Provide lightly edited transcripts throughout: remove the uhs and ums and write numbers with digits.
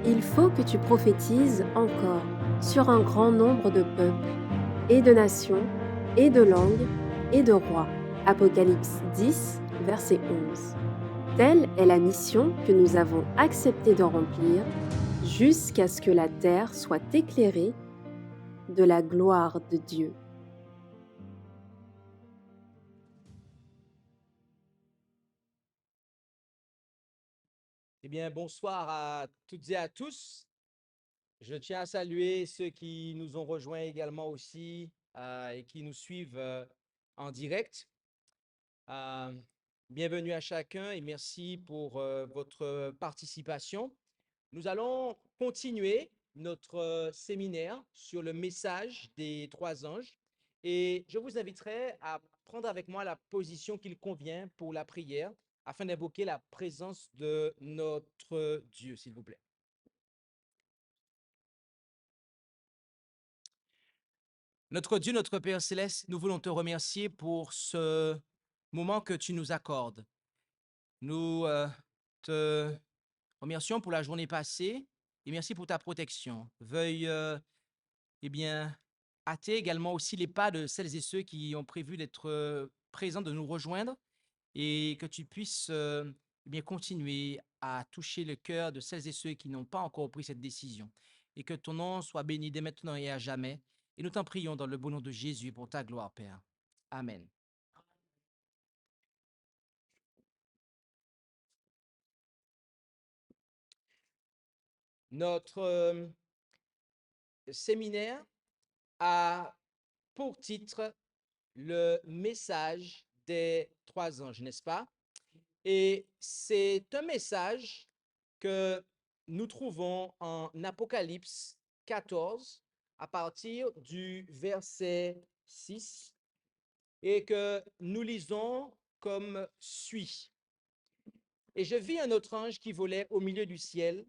Il faut que tu prophétises encore sur un grand nombre de peuples, et de nations, et de langues, et de rois. Apocalypse 10, verset 11. Telle est la mission que nous avons accepté de remplir jusqu'à ce que la terre soit éclairée de la gloire de Dieu. Eh bien, bonsoir à toutes et à tous. Je tiens à saluer ceux qui nous ont rejoints également aussi et qui nous suivent en direct. Euh, Bienvenue à chacun et merci pour votre participation. Nous allons continuer notre séminaire sur le message des trois anges et je vous inviterai à prendre avec moi la position qu'il convient pour la prière afin d'invoquer la présence de notre Dieu, s'il vous plaît. Notre Dieu, notre Père céleste, nous voulons te remercier pour ce moment que tu nous accordes. Nous te remercions pour la journée passée et merci pour ta protection. Veuille, eh bien, hâter également aussi les pas de celles et ceux qui ont prévu d'être présents, de nous rejoindre et que tu puisses eh bien, continuer à toucher le cœur de celles et ceux qui n'ont pas encore pris cette décision. Et que ton nom soit béni dès maintenant et à jamais. Et nous t'en prions dans le beau nom de Jésus pour ta gloire, Père. Amen. Notre séminaire a pour titre le message des trois anges, n'est-ce pas? Et c'est un message que nous trouvons en Apocalypse 14 à partir du verset 6 et que nous lisons comme suit. Et je vis un autre ange qui volait au milieu du ciel,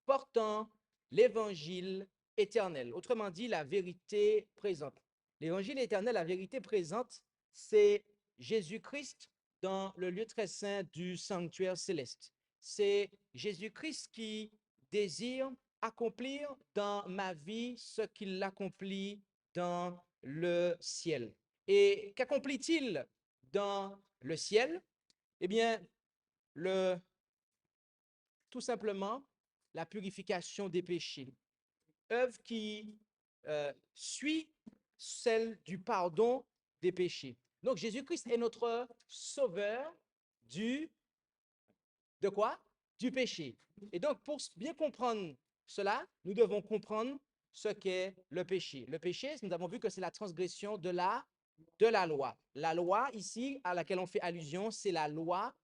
portant l'évangile éternel, autrement dit la vérité présente. L'évangile éternel, la vérité présente, c'est Jésus-Christ dans le lieu très saint du sanctuaire céleste. C'est Jésus-Christ qui désire accomplir dans ma vie ce qu'il accomplit dans le ciel. Et qu'accomplit-il dans le ciel? Eh bien, le, tout simplement, la purification des péchés. Œuvre qui suit celle du pardon des péchés. Donc, Jésus-Christ est notre sauveur du, de quoi? Du péché. Et donc, pour bien comprendre cela, nous devons comprendre ce qu'est le péché. Le péché, nous avons vu que c'est la transgression de la loi. La loi, ici, à laquelle on fait allusion, c'est la loi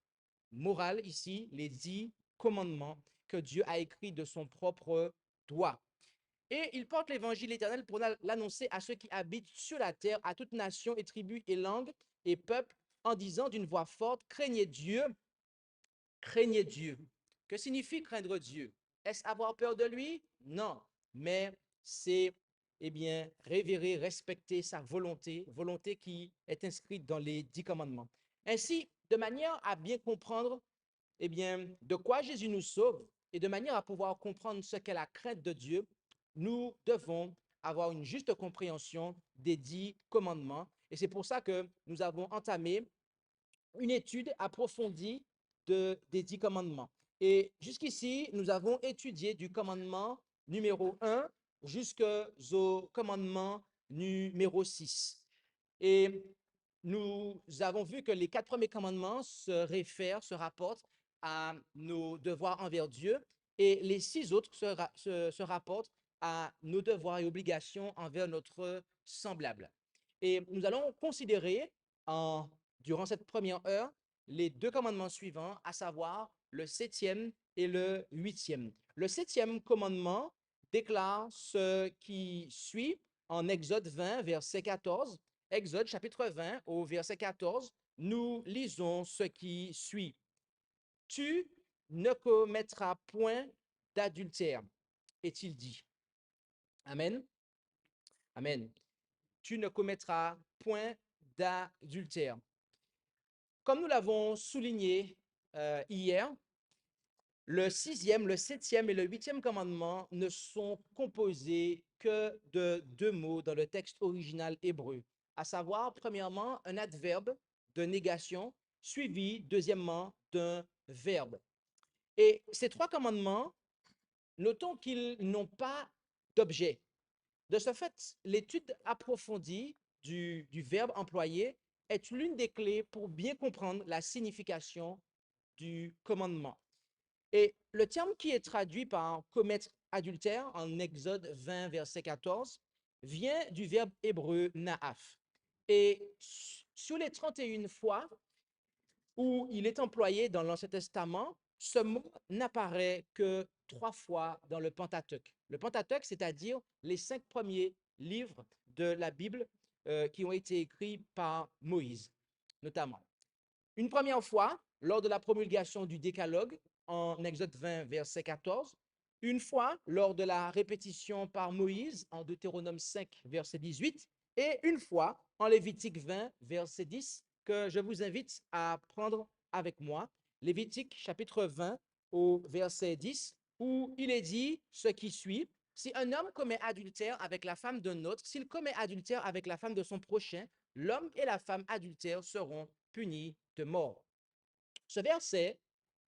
morale, ici, les 10 commandements que Dieu a écrits de son propre doigt. Et il porte l'évangile éternel pour l'annoncer à ceux qui habitent sur la terre, à toute nation et tribu et langue et peuple, en disant d'une voix forte, craignez Dieu, craignez Dieu. Que signifie craindre Dieu? Est-ce avoir peur de lui? Non, mais c'est eh bien, révérer, respecter sa volonté, volonté qui est inscrite dans les 10 commandements. Ainsi, de manière à bien comprendre eh bien, de quoi Jésus nous sauve et de manière à pouvoir comprendre ce qu'est la crainte de Dieu, nous devons avoir une juste compréhension des 10 commandements. Et c'est pour ça que nous avons entamé une étude approfondie des 10 commandements. Et jusqu'ici, nous avons étudié du commandement numéro 1 jusqu'au commandement numéro 6. Et nous avons vu que les 4 premiers commandements se rapportent à nos devoirs envers Dieu et les 6 autres se rapportent à nos devoirs et obligations envers notre semblable. Et nous allons considérer durant cette première heure les 2 commandements suivants, à savoir le 7e et le 8e. Le 7e commandement déclare ce qui suit en Exode 20, verset 14. Exode chapitre 20 au verset 14, nous lisons ce qui suit. Tu ne commettras point d'adultère, est-il dit. Amen. Amen. Tu ne commettras point d'adultère. Comme nous l'avons souligné hier, Le sixième, le septième et le huitième commandement ne sont composés que de deux mots dans le texte original hébreu, à savoir, premièrement, un adverbe de négation, suivi, deuxièmement, d'un verbe. Et ces trois commandements, notons qu'ils n'ont pas d'objet. De ce fait, l'étude approfondie du verbe employé est l'une des clés pour bien comprendre la signification du commandement. Et le terme qui est traduit par commettre adultère en Exode 20, verset 14, vient du verbe hébreu naaf. Et sur les 31 fois où il est employé dans l'Ancien Testament, ce mot n'apparaît que 3 fois dans le Pentateuque. Le Pentateuque, c'est-à-dire les 5 premiers livres de la Bible qui ont été écrits par Moïse, notamment. Une première fois, lors de la promulgation du Décalogue, en Exode 20, verset 14, une fois lors de la répétition par Moïse en Deutéronome 5, verset 18, et une fois en Lévitique 20, verset 10, que je vous invite à prendre avec moi. Lévitique chapitre 20 au verset 10, où il est dit ce qui suit. Si un homme commet adultère avec la femme d'un autre, s'il commet adultère avec la femme de son prochain, l'homme et la femme adultères seront punis de mort. Ce verset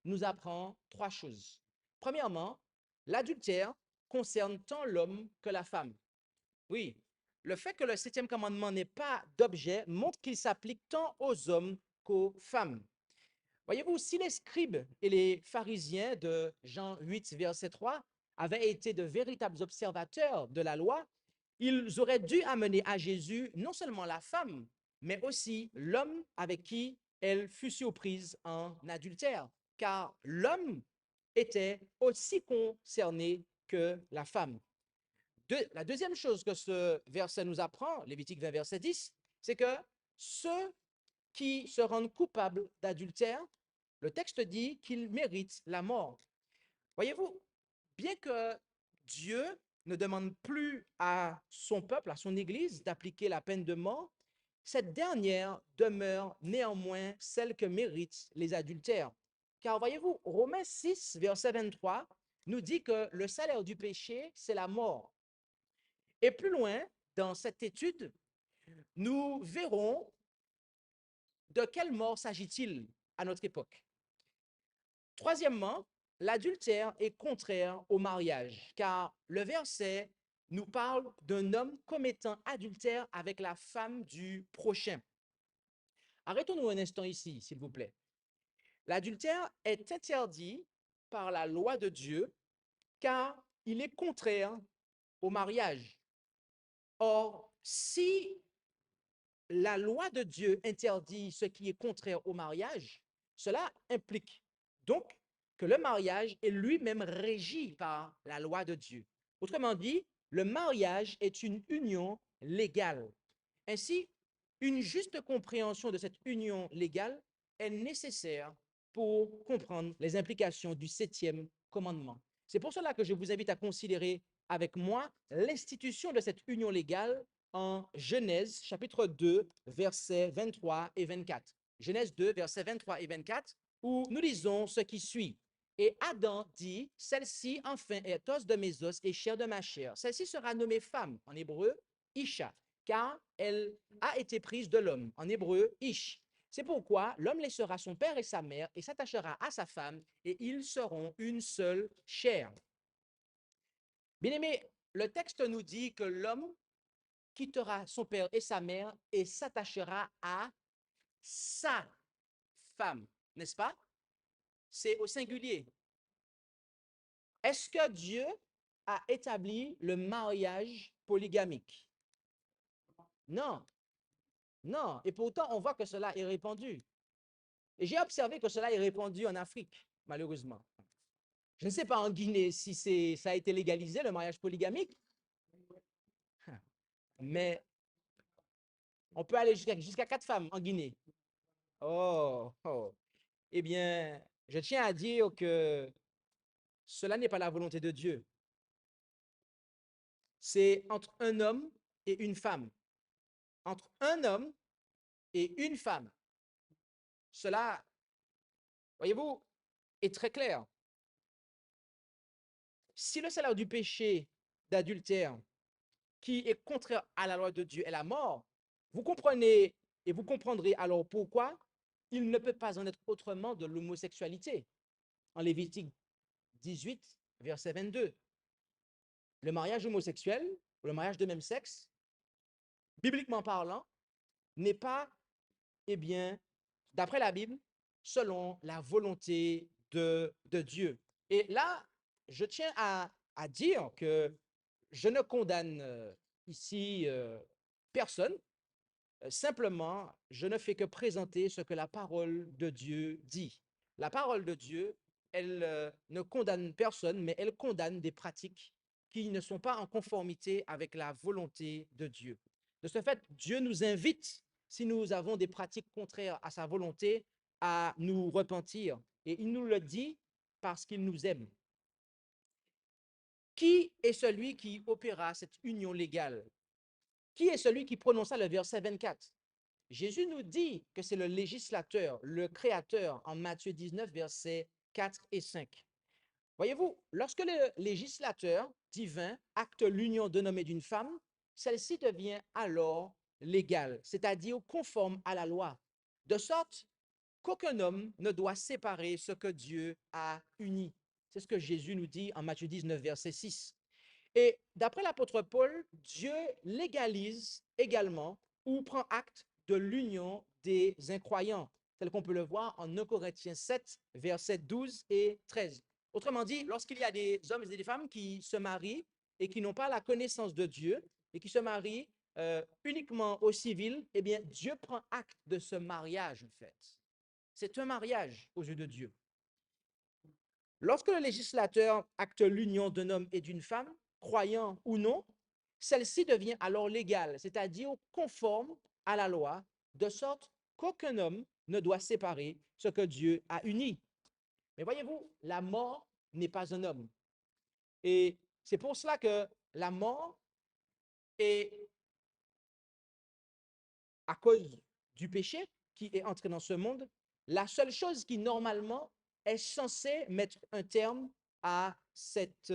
nous apprend 3 choses. Premièrement, l'adultère concerne tant l'homme que la femme. Oui, le fait que le septième commandement n'ait pas d'objet montre qu'il s'applique tant aux hommes qu'aux femmes. Voyez-vous, si les scribes et les pharisiens de Jean 8, verset 3 avaient été de véritables observateurs de la loi, ils auraient dû amener à Jésus non seulement la femme, mais aussi l'homme avec qui elle fut surprise en adultère, car l'homme était aussi concerné que la femme. La deuxième chose que ce verset nous apprend, Lévitique 20, verset 10, c'est que ceux qui se rendent coupables d'adultère, le texte dit qu'ils méritent la mort. Voyez-vous, bien que Dieu ne demande plus à son peuple, à son Église, d'appliquer la peine de mort, cette dernière demeure néanmoins celle que méritent les adultères. Car voyez-vous, Romains 6, verset 23, nous dit que le salaire du péché, c'est la mort. Et plus loin, dans cette étude, nous verrons de quelle mort s'agit-il à notre époque. Troisièmement, l'adultère est contraire au mariage, car le verset nous parle d'un homme commettant adultère avec la femme du prochain. Arrêtons-nous un instant ici, s'il vous plaît. L'adultère est interdit par la loi de Dieu, car il est contraire au mariage. Or, si la loi de Dieu interdit ce qui est contraire au mariage, cela implique donc que le mariage est lui-même régi par la loi de Dieu. Autrement dit, le mariage est une union légale. Ainsi, une juste compréhension de cette union légale est nécessaire pour comprendre les implications du septième commandement. C'est pour cela que je vous invite à considérer avec moi l'institution de cette union légale en Genèse chapitre 2, versets 23 et 24. Genèse 2, versets 23 et 24, où nous lisons ce qui suit. Et Adam dit, celle-ci enfin est os de mes os et chair de ma chair. Celle-ci sera nommée femme, en hébreu, Isha, car elle a été prise de l'homme, en hébreu, Ish. C'est pourquoi l'homme laissera son père et sa mère et s'attachera à sa femme, et ils seront une seule chair. Bien-aimés, le texte nous dit que l'homme quittera son père et sa mère et s'attachera à sa femme, n'est-ce pas? C'est au singulier. Est-ce que Dieu a établi le mariage polygamique? Non, non. Et pourtant, on voit que cela est répandu. Et j'ai observé que cela est répandu en Afrique, malheureusement. Je ne sais pas en Guinée si ça a été légalisé, le mariage polygamique, mais on peut aller jusqu'à 4 femmes en Guinée. Oh, oh. Eh bien, je tiens à dire que cela n'est pas la volonté de Dieu. C'est entre un homme et une femme. Entre un homme et une femme. Cela, voyez-vous, est très clair. Si le salaire du péché d'adultère qui est contraire à la loi de Dieu est la mort, vous comprenez et vous comprendrez alors pourquoi il ne peut pas en être autrement de l'homosexualité. En Lévitique 18, verset 22, le mariage homosexuel, le mariage de même sexe, bibliquement parlant, n'est pas, eh bien, d'après la Bible, selon la volonté de Dieu. Et là, je tiens à dire que je ne condamne ici personne. Simplement, je ne fais que présenter ce que la parole de Dieu dit. La parole de Dieu, elle ne condamne personne, mais elle condamne des pratiques qui ne sont pas en conformité avec la volonté de Dieu. De ce fait, Dieu nous invite, si nous avons des pratiques contraires à sa volonté, à nous repentir. Et il nous le dit parce qu'il nous aime. Qui est celui qui opéra cette union légale? Qui est celui qui prononça le verset 24? Jésus nous dit que c'est le législateur, le créateur, en Matthieu 19, versets 4 et 5. Voyez-vous, lorsque le législateur divin acte l'union d'un homme et d'une femme, celle-ci devient alors légale, c'est-à-dire conforme à la loi, de sorte qu'aucun homme ne doit séparer ce que Dieu a uni. C'est ce que Jésus nous dit en Matthieu 19, verset 6. Et d'après l'apôtre Paul, Dieu légalise également ou prend acte de l'union des incroyants, tel qu'on peut le voir en 1 Corinthiens 7, versets 12 et 13. Autrement dit, lorsqu'il y a des hommes et des femmes qui se marient et qui n'ont pas la connaissance de Dieu et qui se marient uniquement au civil, eh bien, Dieu prend acte de ce mariage, en fait. C'est un mariage aux yeux de Dieu. Lorsque le législateur acte l'union d'un homme et d'une femme, croyant ou non, celle-ci devient alors légale, c'est-à-dire conforme à la loi, de sorte qu'aucun homme ne doit séparer ce que Dieu a uni. Mais voyez-vous, la mort n'est pas un homme. Et c'est pour cela que la mort est à cause du péché qui est entré dans ce monde, la seule chose qui normalement est censée mettre un terme à cette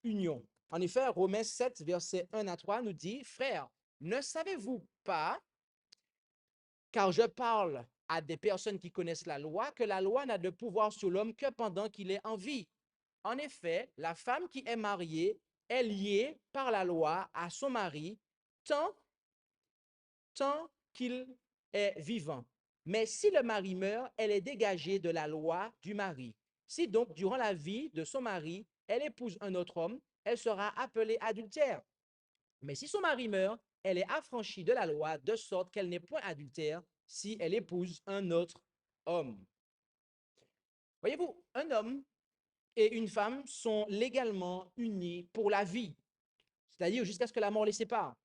union. En effet, Romains 7, versets 1 à 3 nous dit, frères, ne savez-vous pas, car je parle à des personnes qui connaissent la loi, que la loi n'a de pouvoir sur l'homme que pendant qu'il est en vie. En effet, la femme qui est mariée est liée par la loi à son mari tant qu'il est vivant. Mais si le mari meurt, elle est dégagée de la loi du mari. Si donc, durant la vie de son mari, elle épouse un autre homme, elle sera appelée adultère. Mais si son mari meurt, elle est affranchie de la loi, de sorte qu'elle n'est point adultère si elle épouse un autre homme. Voyez-vous, un homme et une femme sont légalement unis pour la vie, c'est-à-dire jusqu'à ce que la mort les sépare.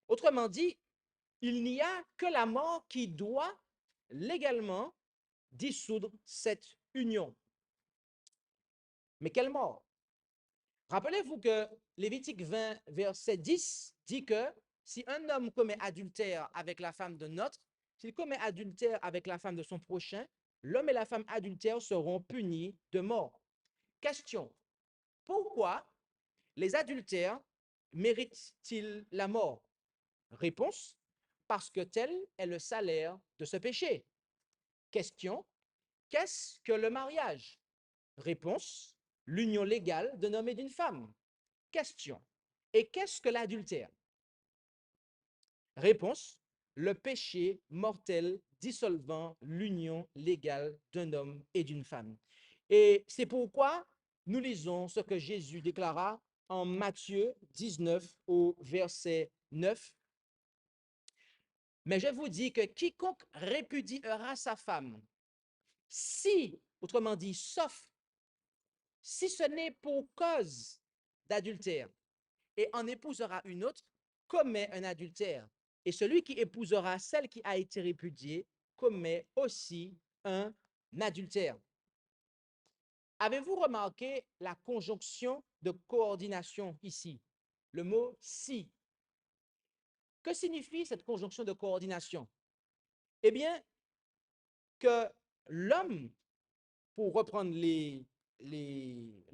Autrement dit, il n'y a que la mort qui doit légalement dissoudre cette union. Mais quelle mort? Rappelez-vous que Lévitique 20, verset 10 dit que si un homme commet adultère avec la femme d'un autre, s'il commet adultère avec la femme de son prochain, l'homme et la femme adultères seront punis de mort. Question, pourquoi les adultères méritent-ils la mort? Réponse, parce que tel est le salaire de ce péché. Question, qu'est-ce que le mariage? Réponse, l'union légale d'un homme et d'une femme. Question, et qu'est-ce que l'adultère? Réponse, le péché mortel dissolvant l'union légale d'un homme et d'une femme. Et c'est pourquoi nous lisons ce que Jésus déclara en Matthieu 19 au verset 9. Mais je vous dis que quiconque répudiera sa femme, si, autrement dit, sauf si ce n'est pour cause d'adultère, et en épousera une autre, commet un adultère. Et celui qui épousera celle qui a été répudiée commet aussi un adultère. Avez-vous remarqué la conjonction de coordination ici? Le mot si. Que signifie cette conjonction de coordination? Eh bien, que l'homme, pour reprendre les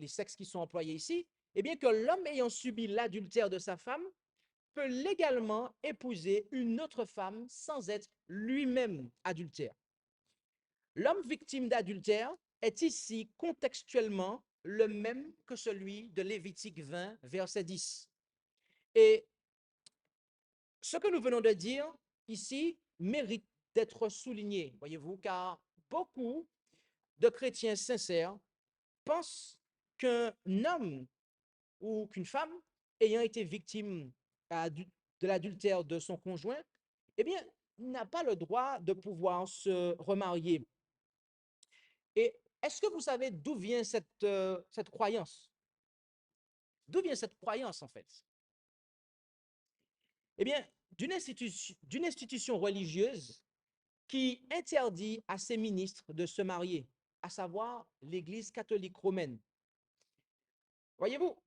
sexes qui sont employés ici, eh bien que l'homme ayant subi l'adultère de sa femme peut légalement épouser une autre femme sans être lui-même adultère. L'homme victime d'adultère est ici contextuellement le même que celui de Lévitique 20, verset 10. Et ce que nous venons de dire ici mérite d'être souligné, voyez-vous, car beaucoup de chrétiens sincères pensent qu'un homme ou qu'une femme ayant été victime de l'adultère de son conjoint, eh bien, n'a pas le droit de pouvoir se remarier. Et est-ce que vous savez d'où vient cette croyance? D'où vient cette croyance, en fait? Eh bien, d'une institution religieuse qui interdit à ses ministres de se marier, à savoir l'Église catholique romaine. Voyez-vous,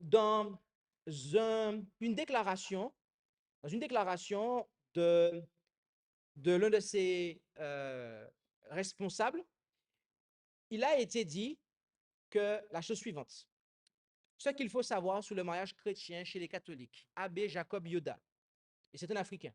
une déclaration, dans une déclaration de l'un de ses responsables, il a été dit que la chose suivante. Ce qu'il faut savoir sur le mariage chrétien chez les catholiques, Abbé Jacob Yoda, et c'est un Africain.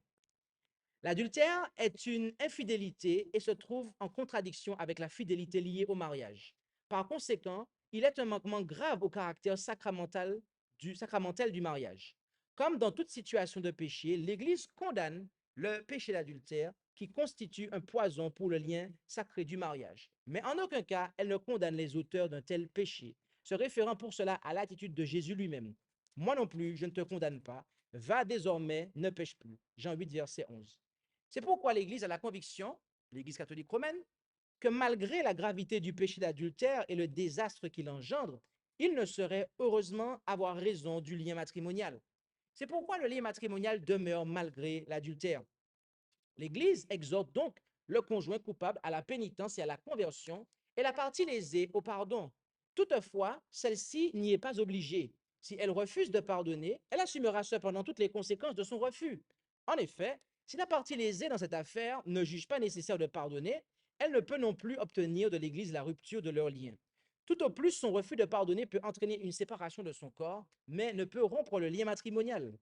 L'adultère est une infidélité et se trouve en contradiction avec la fidélité liée au mariage. Par conséquent, il est un manquement grave au caractère sacramentel du mariage. Comme dans toute situation de péché, l'Église condamne le péché d'adultère qui constitue un poison pour le lien sacré du mariage. Mais en aucun cas, elle ne condamne les auteurs d'un tel péché, se référant pour cela à l'attitude de Jésus lui-même. Moi non plus, je ne te condamne pas. Va désormais, ne pêche plus. Jean 8, verset 11. C'est pourquoi l'Église a la conviction, l'Église catholique romaine, que malgré la gravité du péché d'adultère et le désastre qu'il engendre, il ne saurait heureusement avoir raison du lien matrimonial. C'est pourquoi le lien matrimonial demeure malgré l'adultère. L'Église exhorte donc le conjoint coupable à la pénitence et à la conversion et la partie lésée au pardon. Toutefois, celle-ci n'y est pas obligée. Si elle refuse de pardonner, elle assumera cependant toutes les conséquences de son refus. En effet, si la partie lésée dans cette affaire ne juge pas nécessaire de pardonner, elle ne peut non plus obtenir de l'Église la rupture de leur lien. Tout au plus, son refus de pardonner peut entraîner une séparation de son corps, mais ne peut rompre le lien matrimonial.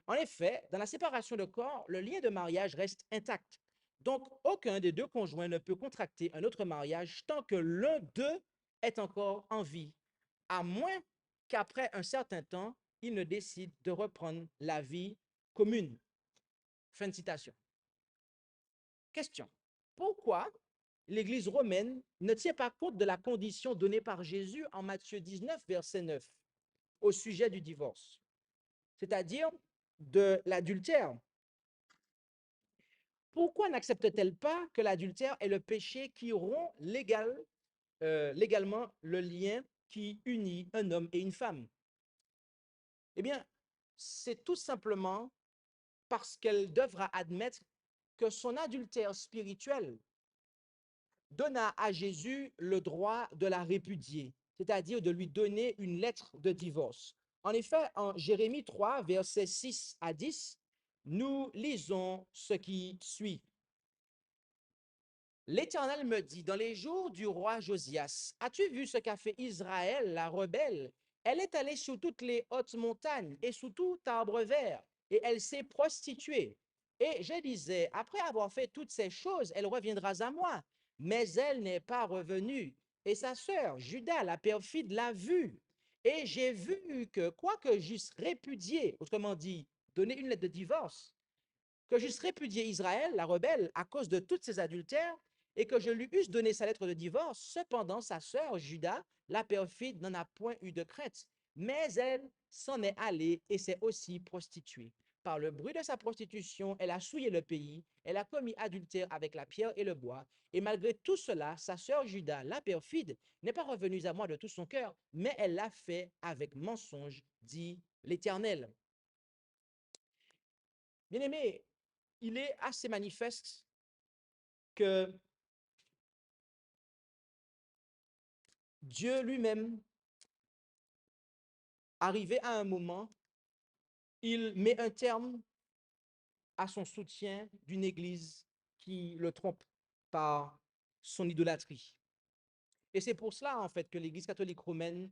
En effet, dans la séparation de corps, le lien de mariage reste intact. Donc, aucun des deux conjoints ne peut contracter un autre mariage tant que l'un d'eux est encore en vie, à moins qu'après un certain temps, il ne décide de reprendre la vie commune. Fin de citation. Question. Pourquoi l'Église romaine ne tient pas compte de la condition donnée par Jésus en Matthieu 19, verset 9, au sujet du divorce, c'est-à-dire de l'adultère? Pourquoi n'accepte-t-elle pas que l'adultère est le péché qui rompt légalement le lien qui unit un homme et une femme? Eh bien, c'est tout simplement parce qu'elle devra admettre que son adultère spirituel donna à Jésus le droit de la répudier, c'est-à-dire de lui donner une lettre de divorce. En effet, en Jérémie 3, versets 6 à 10, nous lisons ce qui suit. L'Éternel me dit, dans les jours du roi Josias, as-tu vu ce qu'a fait Israël, la rebelle? Elle est allée sur toutes les hautes montagnes et sous tout arbre vert, et elle s'est prostituée. Et je disais, après avoir fait toutes ces choses, elle reviendra à moi. Mais elle n'est pas revenue. Et sa sœur, Judas, la perfide, l'a vue. Et j'ai vu que, quoique j'eusse répudié, autrement dit, donné une lettre de divorce, que j'eusse répudié Israël, la rebelle, à cause de tous ses adultères, et que je lui eusse donné sa lettre de divorce, cependant sa sœur Judas, la perfide, n'en a point eu de crainte, mais elle s'en est allée et s'est aussi prostituée. Par le bruit de sa prostitution, elle a souillé le pays, elle a commis adultère avec la pierre et le bois, et malgré tout cela, sa sœur Judas, la perfide, n'est pas revenue à moi de tout son cœur, mais elle l'a fait avec mensonge, dit l'Éternel. Bien-aimé, il est assez manifeste que Dieu lui-même, arrivé à un moment, il met un terme à son soutien d'une église qui le trompe par son idolâtrie. Et c'est pour cela, en fait, que l'église catholique romaine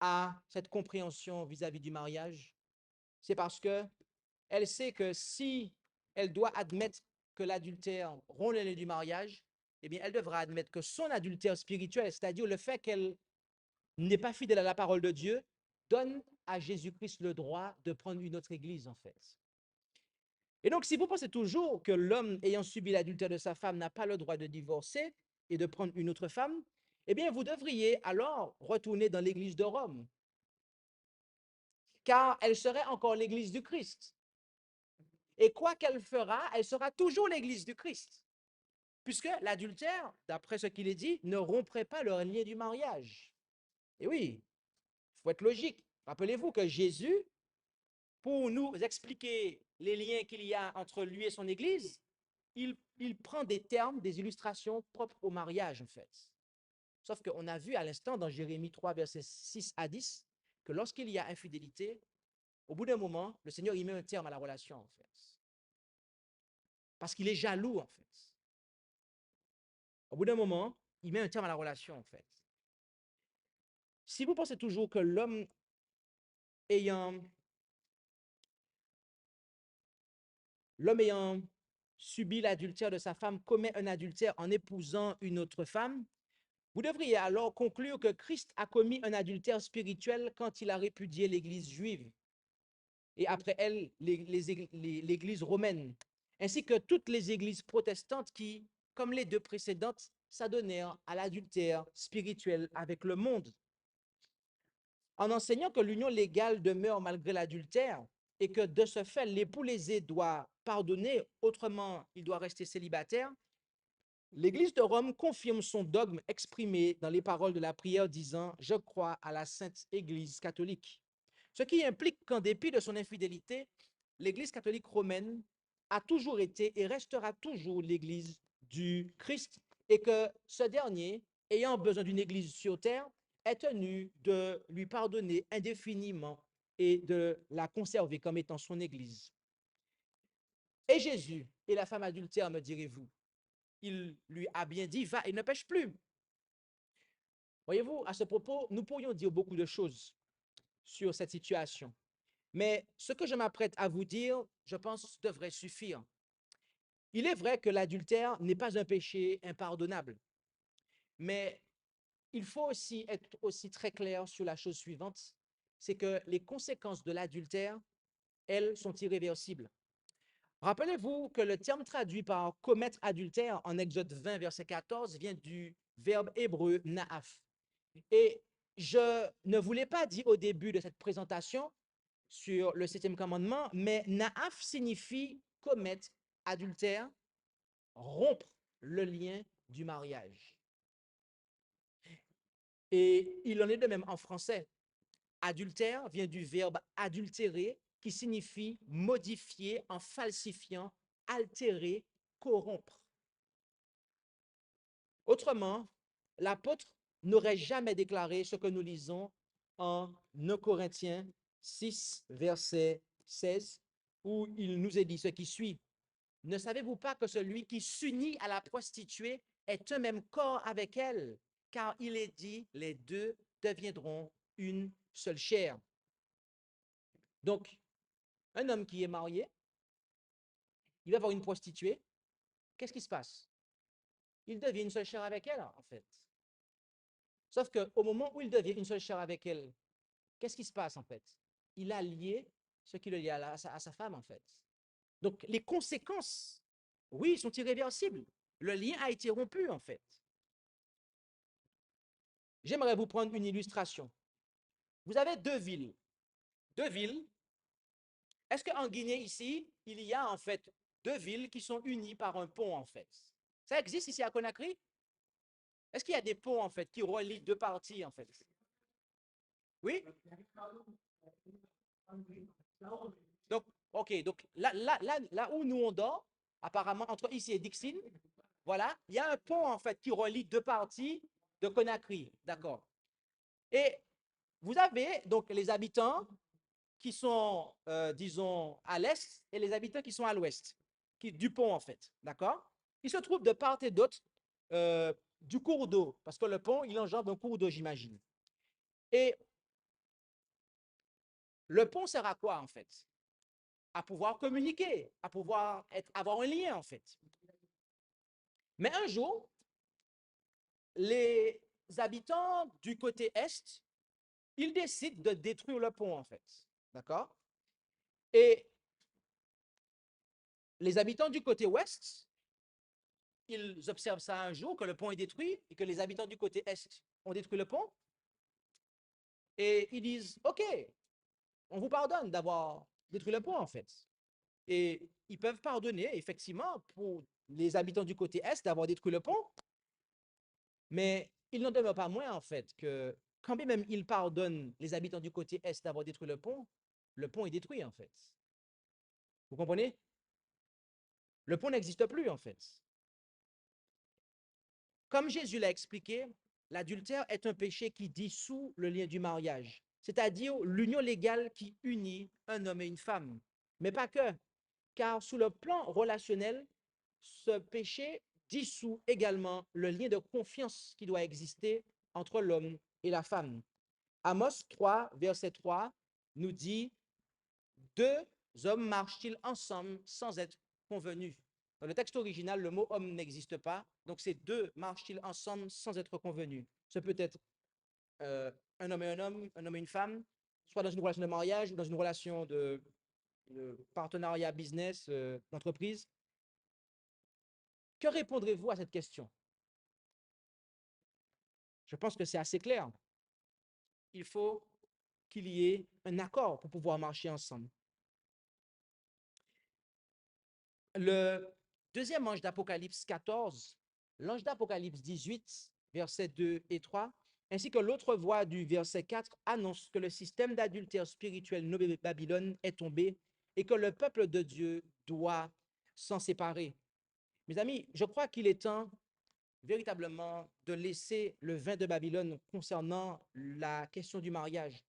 a cette compréhension vis-à-vis du mariage? C'est parce que elle sait que si elle doit admettre que l'adultère rompt les liens du mariage, eh bien, elle devra admettre que son adultère spirituel, c'est-à-dire le fait qu'elle n'est pas fidèle à la parole de Dieu, donne à Jésus-Christ le droit de prendre une autre église, en fait. Et donc, si vous pensez toujours que l'homme ayant subi l'adultère de sa femme n'a pas le droit de divorcer et de prendre une autre femme, eh bien, vous devriez alors retourner dans l'église de Rome, car elle serait encore l'église du Christ. Et quoi qu'elle fera, elle sera toujours l'église du Christ, puisque l'adultère, d'après ce qu'il est dit, ne romprait pas le lien du mariage. Et oui, il faut être logique. Rappelez-vous que Jésus, pour nous expliquer les liens qu'il y a entre lui et son église, il prend des termes, des illustrations propres au mariage, en fait. Sauf qu'on a vu à l'instant dans Jérémie 3, versets 6 à 10, que lorsqu'il y a infidélité, au bout d'un moment, le Seigneur y met un terme à la relation, en fait. Parce qu'il est jaloux, en fait. Au bout d'un moment, il met un terme à la relation, en fait. Si vous pensez toujours que ayant, l'homme ayant subi l'adultère de sa femme commet un adultère en épousant une autre femme, vous devriez alors conclure que Christ a commis un adultère spirituel quand il a répudié l'Église juive et après elle, l'Église romaine, ainsi que toutes les églises protestantes qui, comme les deux précédentes, s'adonnèrent à l'adultère spirituel avec le monde. En enseignant que l'union légale demeure malgré l'adultère et que de ce fait, l'époux lésé doit pardonner, autrement il doit rester célibataire, l'Église de Rome confirme son dogme exprimé dans les paroles de la prière disant « Je crois à la Sainte Église catholique ». Ce qui implique qu'en dépit de son infidélité, l'Église catholique romaine a toujours été et restera toujours l'Église du Christ et que ce dernier, ayant besoin d'une Église sur terre, est tenu de lui pardonner indéfiniment et de la conserver comme étant son Église. Et Jésus et la femme adultère, me direz-vous, il lui a bien dit, va et ne pêche plus. Voyez-vous, à ce propos, nous pourrions dire beaucoup de choses sur cette situation. Mais ce que je m'apprête à vous dire, je pense, devrait suffire. Il est vrai que l'adultère n'est pas un péché impardonnable, mais il faut aussi être aussi très clair sur la chose suivante, c'est que les conséquences de l'adultère, elles, sont irréversibles. Rappelez-vous que le terme traduit par commettre adultère en Exode 20, verset 14, vient du verbe hébreu naaf. Et je ne vous l'ai pas dit au début de cette présentation sur le septième commandement, mais naaf signifie commettre adultère, rompre le lien du mariage. Et il en est de même en français. Adultère vient du verbe adultérer, qui signifie modifier en falsifiant, altérer, corrompre. Autrement, l'apôtre n'aurait jamais déclaré ce que nous lisons en 1 Corinthiens 6, verset 16, où il nous est dit ce qui suit. Ne savez-vous pas que celui qui s'unit à la prostituée est un même corps avec elle, car il est dit, les deux deviendront une seule chair. Donc, un homme qui est marié, il va voir une prostituée, qu'est-ce qui se passe? Il devient une seule chair avec elle, en fait. Sauf qu'au moment où il devient une seule chair avec elle, qu'est-ce qui se passe, en fait? Il a lié ce qui le lie à sa femme, en fait. Donc, les conséquences, oui, sont irréversibles. Le lien a été rompu, en fait. J'aimerais vous prendre une illustration. Vous avez deux villes. Deux villes. Est-ce qu'en Guinée, ici, il y a en fait deux villes qui sont unies par un pont, en fait? Ça existe ici à Conakry? Est-ce qu'il y a des ponts, en fait, qui relient deux parties, en fait? Oui? Donc, OK. Donc, là où nous on dort, apparemment, entre ici et Dixine, voilà, il y a un pont, en fait, qui relie deux parties de Conakry. D'accord. Et vous avez donc les habitants qui sont, disons, à l'est et les habitants qui sont à l'ouest, du pont en fait, d'accord? Ils se trouvent de part et d'autre du cours d'eau, parce que le pont, il engendre un cours d'eau, j'imagine. Et Le pont sert à quoi, en fait? À pouvoir communiquer, à pouvoir avoir un lien, en fait. Mais un jour, les habitants du côté est, ils décident de détruire le pont, en fait. D'accord? Et les habitants du côté ouest, ils observent ça un jour, que le pont est détruit et que les habitants du côté est ont détruit le pont. Et ils disent, OK, on vous pardonne d'avoir détruit le pont, en fait. Et ils peuvent pardonner, effectivement, pour les habitants du côté est d'avoir détruit le pont, mais il n'en demeure pas moins, en fait, que quand bien même ils pardonnent les habitants du côté est d'avoir détruit le pont est détruit, en fait. Vous comprenez? Le pont n'existe plus, en fait. Comme Jésus l'a expliqué, l'adultère est un péché qui dissout le lien du mariage, c'est-à-dire l'union légale qui unit un homme et une femme. Mais pas que, car sous le plan relationnel, ce péché dissout également le lien de confiance qui doit exister entre l'homme et la femme. Amos 3, verset 3, nous dit, deux hommes marchent-ils ensemble sans être convenus? Dans le texte original, le mot homme n'existe pas, donc ces deux marchent-ils ensemble sans être convenus? Ce peut être un homme et un homme et une femme, soit dans une relation de mariage ou dans une relation de partenariat business, d'entreprise. Que répondrez-vous à cette question? Je pense que c'est assez clair. Il faut qu'il y ait un accord pour pouvoir marcher ensemble. Le deuxième ange d'Apocalypse 14, l'ange d'Apocalypse 18, versets 2 et 3, ainsi que l'autre voix du verset 4 annonce que le système d'adultère spirituel nommé Babylone est tombé et que le peuple de Dieu doit s'en séparer. Mes amis, je crois qu'il est temps véritablement de laisser le vin de Babylone concernant la question du mariage.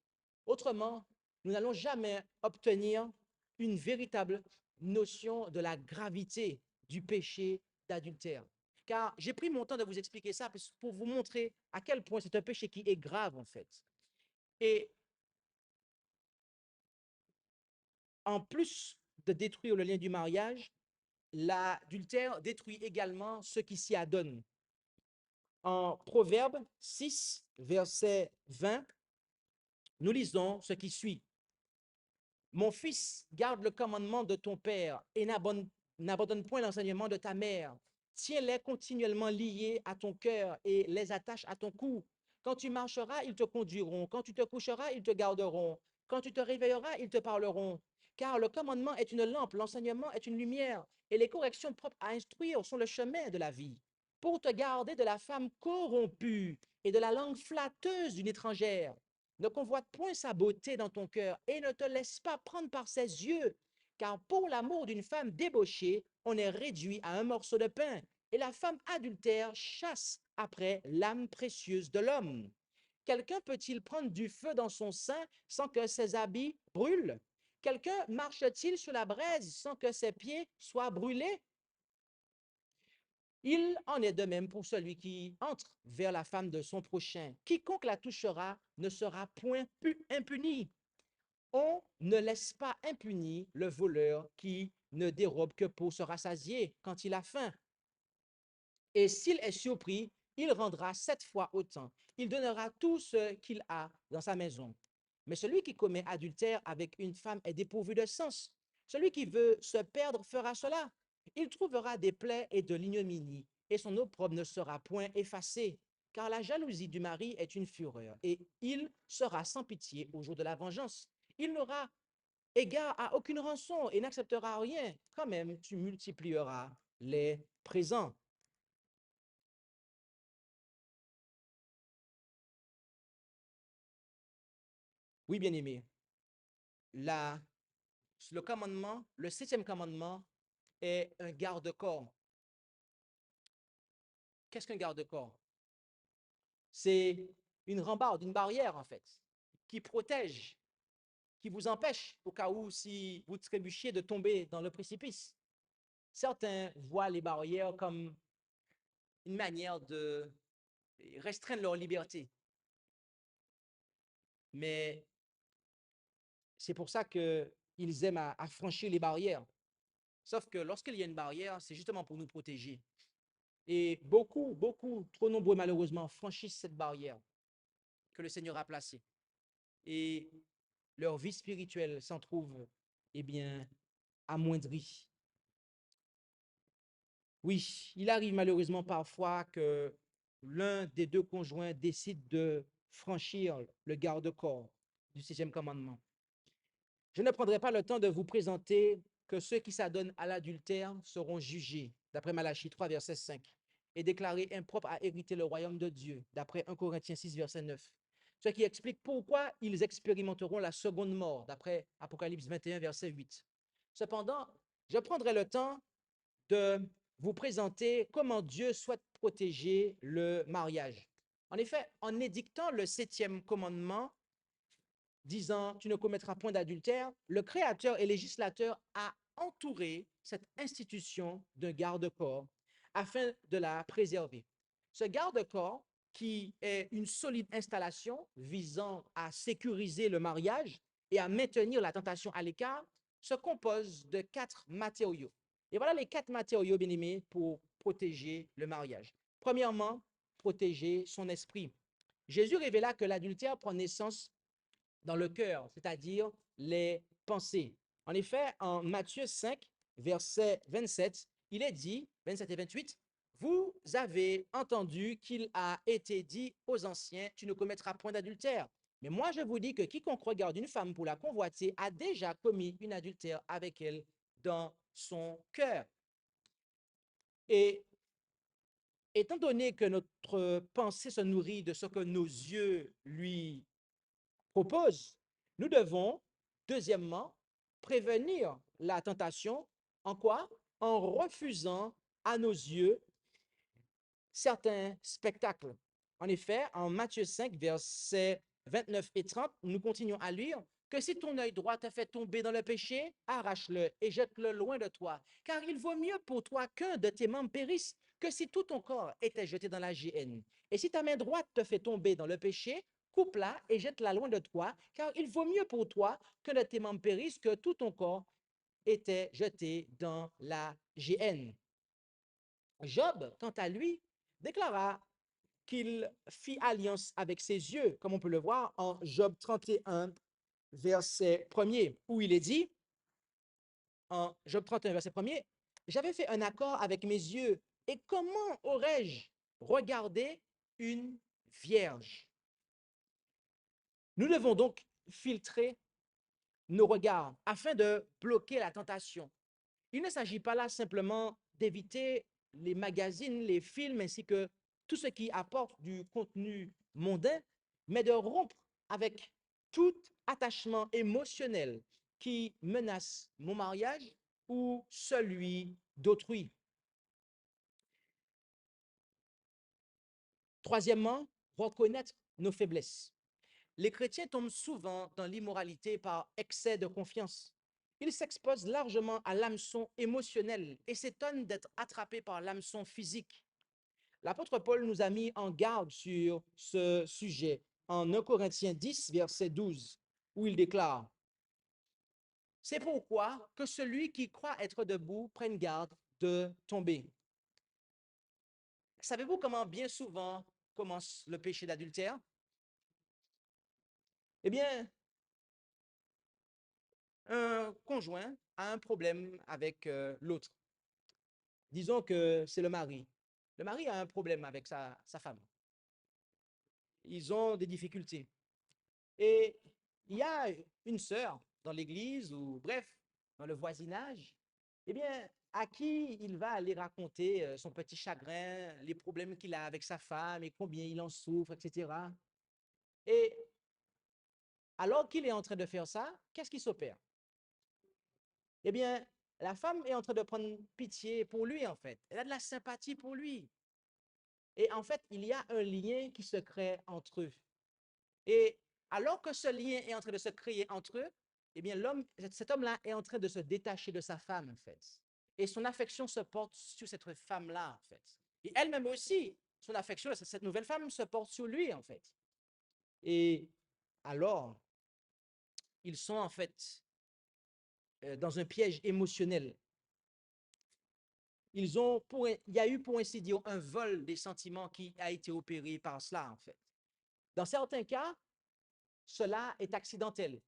Autrement, nous n'allons jamais obtenir une véritable notion de la gravité du péché d'adultère. Car j'ai pris mon temps de vous expliquer ça pour vous montrer à quel point c'est un péché qui est grave en fait. Et en plus de détruire le lien du mariage, l'adultère détruit également ce qui s'y adonne. En Proverbe 6, verset 20, nous lisons ce qui suit. Mon fils, garde le commandement de ton père et n'abandonne point l'enseignement de ta mère. Tiens-les continuellement liés à ton cœur et les attache à ton cou. Quand tu marcheras, ils te conduiront. Quand tu te coucheras, ils te garderont. Quand tu te réveilleras, ils te parleront. Car le commandement est une lampe, l'enseignement est une lumière, et les corrections propres à instruire sont le chemin de la vie. Pour te garder de la femme corrompue et de la langue flatteuse d'une étrangère, ne convoite point sa beauté dans ton cœur et ne te laisse pas prendre par ses yeux, car pour l'amour d'une femme débauchée, on est réduit à un morceau de pain, et la femme adultère chasse après l'âme précieuse de l'homme. Quelqu'un peut-il prendre du feu dans son sein sans que ses habits brûlent? Quelqu'un marche-t-il sur la braise sans que ses pieds soient brûlés? Il en est de même pour celui qui entre vers la femme de son prochain. Quiconque la touchera ne sera point impuni. On ne laisse pas impuni le voleur qui ne dérobe que pour se rassasier quand il a faim. Et s'il est surpris, il rendra 7 fois autant. Il donnera tout ce qu'il a dans sa maison. Mais celui qui commet adultère avec une femme est dépourvu de sens. Celui qui veut se perdre fera cela. Il trouvera des plaies et de l'ignominie, et son opprobre ne sera point effacé. Car la jalousie du mari est une fureur, et il sera sans pitié au jour de la vengeance. Il n'aura égard à aucune rançon et n'acceptera rien. Quand même, tu multiplieras les présents. Oui, bien-aimé, le commandement, le septième commandement est un garde-corps. Qu'est-ce qu'un garde-corps? C'est une rambarde, une barrière en fait, qui protège, qui vous empêche au cas où si vous trébuchiez de tomber dans le précipice. Certains voient les barrières comme une manière de restreindre leur liberté. Mais c'est pour ça qu'ils aiment à franchir les barrières. Sauf que lorsqu'il y a une barrière, c'est justement pour nous protéger. Et beaucoup, beaucoup, trop nombreux malheureusement, franchissent cette barrière que le Seigneur a placée. Et leur vie spirituelle s'en trouve, eh bien, amoindrie. Oui, il arrive malheureusement parfois que l'un des deux conjoints décide de franchir le garde-corps du sixième commandement. Je ne prendrai pas le temps de vous présenter que ceux qui s'adonnent à l'adultère seront jugés, d'après Malachie 3, verset 5, et déclarés impropres à hériter le royaume de Dieu, d'après 1 Corinthiens 6, verset 9. Ce qui explique pourquoi ils expérimenteront la seconde mort, d'après Apocalypse 21, verset 8. Cependant, je prendrai le temps de vous présenter comment Dieu souhaite protéger le mariage. En effet, en édictant le septième commandement, disant tu ne commettras point d'adultère, le Créateur et législateur a entouré cette institution d'un garde-corps afin de la préserver. Ce garde-corps, qui est une solide installation visant à sécuriser le mariage et à maintenir la tentation à l'écart, se compose de 4 matériaux. Et voilà les 4 matériaux, bien-aimés, pour protéger le mariage. Premièrement, protéger son esprit. Jésus révéla que l'adultère prend naissance dans le cœur, c'est-à-dire les pensées. En effet, en Matthieu 5, verset 27, il est dit, 27 et 28, vous avez entendu qu'il a été dit aux anciens, tu ne commettras point d'adultère. Mais moi, je vous dis que quiconque regarde une femme pour la convoiter a déjà commis une adultère avec elle dans son cœur. Et étant donné que notre pensée se nourrit de ce que nos yeux lui propose, nous devons, deuxièmement, prévenir la tentation. En quoi? En refusant à nos yeux certains spectacles. En effet, en Matthieu 5, versets 29 et 30, nous continuons à lire que si ton œil droit te fait tomber dans le péché, arrache-le et jette-le loin de toi, car il vaut mieux pour toi qu'un de tes membres périsse que si tout ton corps était jeté dans la géhenne. Et si ta main droite te fait tomber dans le péché, coupe-la et jette-la loin de toi, car il vaut mieux pour toi qu'un de tes membres périsse que tout ton corps était jeté dans la géhenne. Job, quant à lui, déclara qu'il fit alliance avec ses yeux, comme on peut le voir en Job 31, verset 1er, où il est dit, en Job 31, verset 1er, j'avais fait un accord avec mes yeux, et comment aurais-je regardé une vierge? Nous devons donc filtrer nos regards afin de bloquer la tentation. Il ne s'agit pas là simplement d'éviter les magazines, les films, ainsi que tout ce qui apporte du contenu mondain, mais de rompre avec tout attachement émotionnel qui menace mon mariage ou celui d'autrui. Troisièmement, reconnaître nos faiblesses. Les chrétiens tombent souvent dans l'immoralité par excès de confiance. Ils s'exposent largement à l'hameçon émotionnel et s'étonnent d'être attrapés par l'hameçon physique. L'apôtre Paul nous a mis en garde sur ce sujet en 1 Corinthiens 10, verset 12, où il déclare, c'est pourquoi que celui qui croit être debout prenne garde de tomber. Savez-vous comment bien souvent commence le péché d'adultère? Eh bien, un conjoint a un problème avec l'autre. Disons que c'est le mari. Le mari a un problème avec sa femme. Ils ont des difficultés. Et il y a une sœur dans l'église ou bref, dans le voisinage, eh bien, à qui il va aller raconter son petit chagrin, les problèmes qu'il a avec sa femme et combien il en souffre, etc. Et alors qu'il est en train de faire ça, qu'est-ce qui s'opère? Eh bien, la femme est en train de prendre pitié pour lui, en fait. Elle a de la sympathie pour lui. Et en fait, il y a un lien qui se crée entre eux. Et alors que ce lien est en train de se créer entre eux, eh bien, cet homme-là est en train de se détacher de sa femme, en fait. Et son affection se porte sur cette femme-là, en fait. Et elle-même aussi, son affection, cette nouvelle femme se porte sur lui, en fait. Et alors, ils sont en fait dans un piège émotionnel. Il y a eu, pour ainsi dire, un vol des sentiments qui a été opéré par cela, en fait. Dans certains cas, cela est accidentel.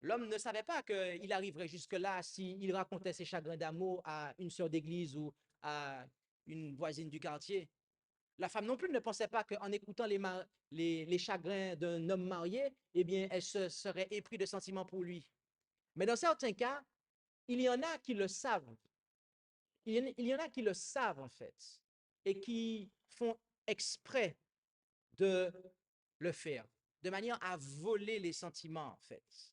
L'homme ne savait pas qu'il arriverait jusque-là s'il racontait ses chagrins d'amour à une sœur d'église ou à une voisine du quartier. La femme non plus ne pensait pas qu'en écoutant les chagrins d'un homme marié, eh bien, elle se serait épris de sentiments pour lui. Mais dans certains cas, il y en a qui le savent. Il y en a qui le savent, en fait, et qui font exprès de le faire, de manière à voler les sentiments, en fait.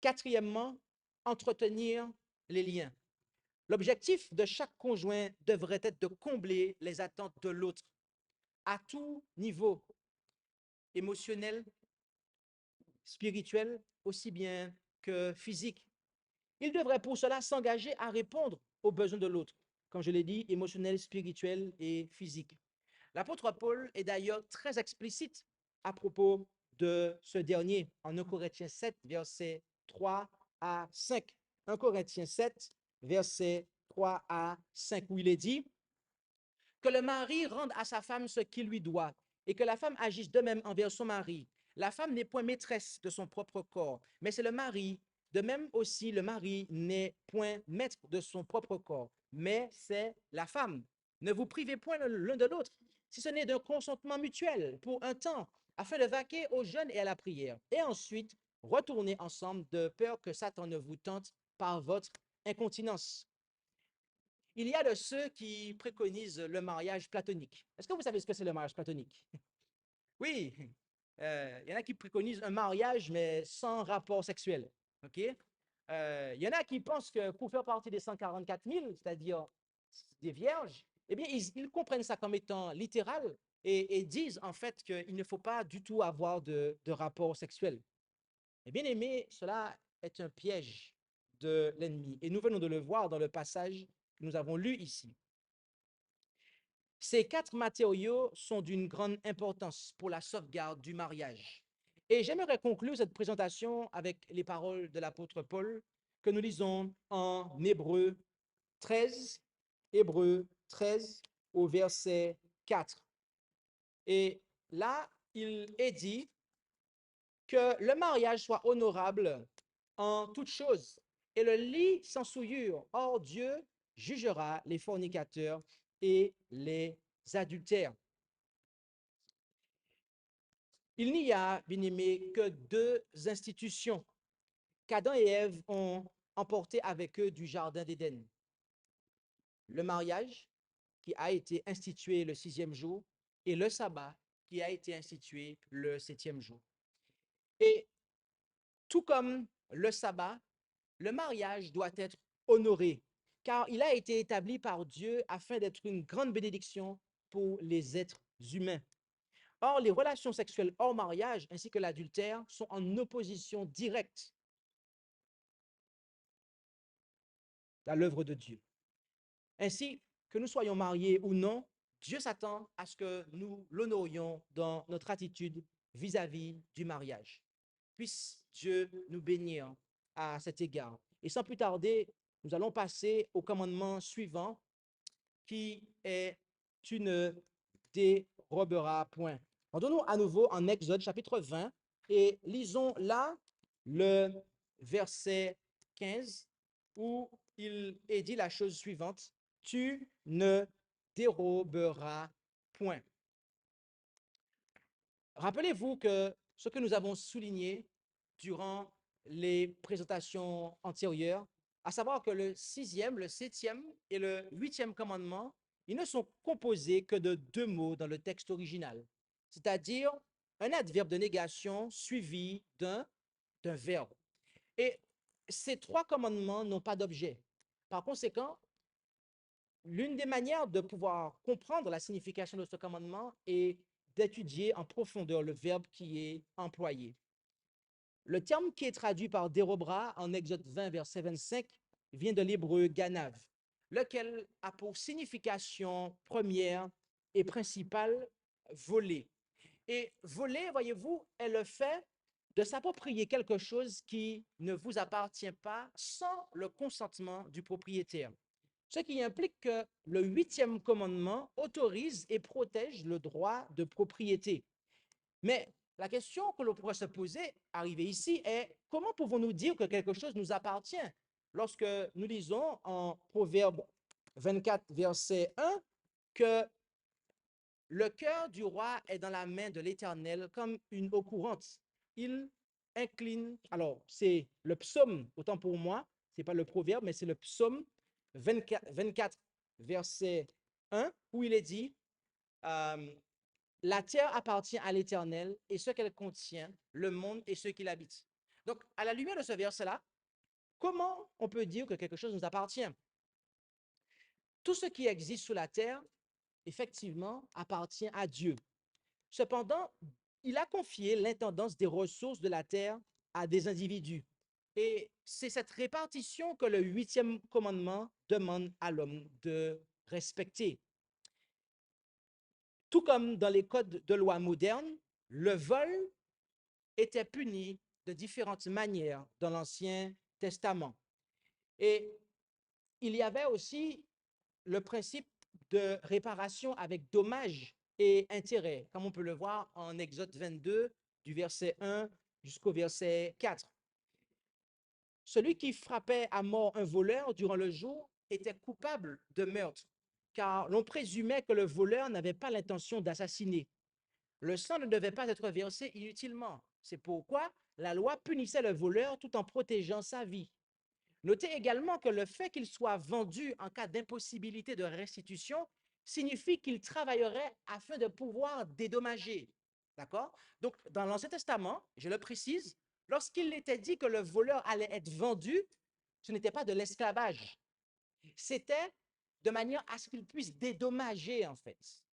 Quatrièmement, entretenir les liens. L'objectif de chaque conjoint devrait être de combler les attentes de l'autre à tout niveau, émotionnel, spirituel, aussi bien que physique. Il devrait pour cela s'engager à répondre aux besoins de l'autre, comme je l'ai dit, émotionnel, spirituel et physique. L'apôtre Paul est d'ailleurs très explicite à propos de ce dernier en 1 Corinthiens 7, versets 3 à 5. 1 Corinthiens 7, versets 3 à 5, où il est dit que le mari rende à sa femme ce qu'il lui doit et que la femme agisse de même envers son mari. La femme n'est point maîtresse de son propre corps, mais c'est le mari. De même aussi, le mari n'est point maître de son propre corps, mais c'est la femme. Ne vous privez point l'un de l'autre, si ce n'est d'un consentement mutuel pour un temps, afin de vaquer au jeûne et à la prière. Et ensuite, retournez ensemble de peur que Satan ne vous tente par votre incontinence. Il y a de ceux qui préconisent le mariage platonique. Est-ce que vous savez ce que c'est le mariage platonique? Oui, il y en a qui préconisent un mariage, mais sans rapport sexuel. OK? Il y en a qui pensent que pour faire partie des 144 000, c'est-à-dire des vierges, eh bien, ils comprennent ça comme étant littéral et disent en fait qu'il ne faut pas du tout avoir de rapport sexuel. Et bien aimé, cela est un piège de l'ennemi. Et nous venons de le voir dans le passage que nous avons lu ici. Ces 4 matériaux sont d'une grande importance pour la sauvegarde du mariage. Et j'aimerais conclure cette présentation avec les paroles de l'apôtre Paul que nous lisons en Hébreux 13 au verset 4. Et là, il est dit que le mariage soit honorable en toutes choses et le lit sans souillure. Or, Dieu jugera les fornicateurs et les adultères. Il n'y a, bien aimé, que 2 institutions qu'Adam et Ève ont emportées avec eux du jardin d'Éden. Le mariage, qui a été institué le 6e jour, et le sabbat, qui a été institué le 7e jour. Et tout comme le sabbat, le mariage doit être honoré, car il a été établi par Dieu afin d'être une grande bénédiction pour les êtres humains. Or, les relations sexuelles hors mariage ainsi que l'adultère sont en opposition directe à l'œuvre de Dieu. Ainsi, que nous soyons mariés ou non, Dieu s'attend à ce que nous l'honorions dans notre attitude vis-à-vis du mariage. Puisse Dieu nous bénir à cet égard. Et sans plus tarder, nous allons passer au commandement suivant qui est tu ne déroberas point. Rendons-nous à nouveau en Exode chapitre 20 et lisons là le verset 15 où il est dit la chose suivante, tu ne déroberas point. Rappelez-vous que ce que nous avons souligné durant les présentations antérieures, à savoir que le 6e, le 7e et le 8e commandement, ils ne sont composés que de 2 mots dans le texte original, c'est-à-dire un adverbe de négation suivi d'un verbe. Et ces 3 commandements n'ont pas d'objet. Par conséquent, l'une des manières de pouvoir comprendre la signification de ce commandement est d'étudier en profondeur le verbe qui est employé. Le terme qui est traduit par dérobera en Exode 20, verset 25, vient de l'hébreu ganav, lequel a pour signification première et principale voler. Et voler, voyez-vous, est le fait de s'approprier quelque chose qui ne vous appartient pas sans le consentement du propriétaire. Ce qui implique que le huitième commandement autorise et protège le droit de propriété. Mais la question que l'on pourrait se poser, arrivée ici, est comment pouvons-nous dire que quelque chose nous appartient lorsque nous lisons en Proverbe 24, verset 1, que le cœur du roi est dans la main de l'Éternel comme une eau courante. Il incline, alors c'est le psaume, autant pour moi, ce n'est pas le proverbe, mais c'est le psaume 24, verset 1, où il est dit, la terre appartient à l'Éternel et ce qu'elle contient, le monde et ceux qui l'habitent. Donc, à la lumière de ce verset-là, comment on peut dire que quelque chose nous appartient? Tout ce qui existe sur la terre, effectivement, appartient à Dieu. Cependant, il a confié l'intendance des ressources de la terre à des individus. Et c'est cette répartition que le huitième commandement demande à l'homme de respecter. Tout comme dans les codes de loi modernes, le vol était puni de différentes manières dans l'Ancien Testament. Et il y avait aussi le principe de réparation avec dommages et intérêts, comme on peut le voir en Exode 22, du verset 1 jusqu'au verset 4. Celui qui frappait à mort un voleur durant le jour était coupable de meurtre, car l'on présumait que le voleur n'avait pas l'intention d'assassiner. Le sang ne devait pas être versé inutilement. C'est pourquoi la loi punissait le voleur tout en protégeant sa vie. Notez également que le fait qu'il soit vendu en cas d'impossibilité de restitution signifie qu'il travaillerait afin de pouvoir dédommager. D'accord? Donc, dans l'Ancien Testament, je le précise, lorsqu'il était dit que le voleur allait être vendu, ce n'était pas de l'esclavage. C'était de manière à ce qu'il puisse dédommager, en fait,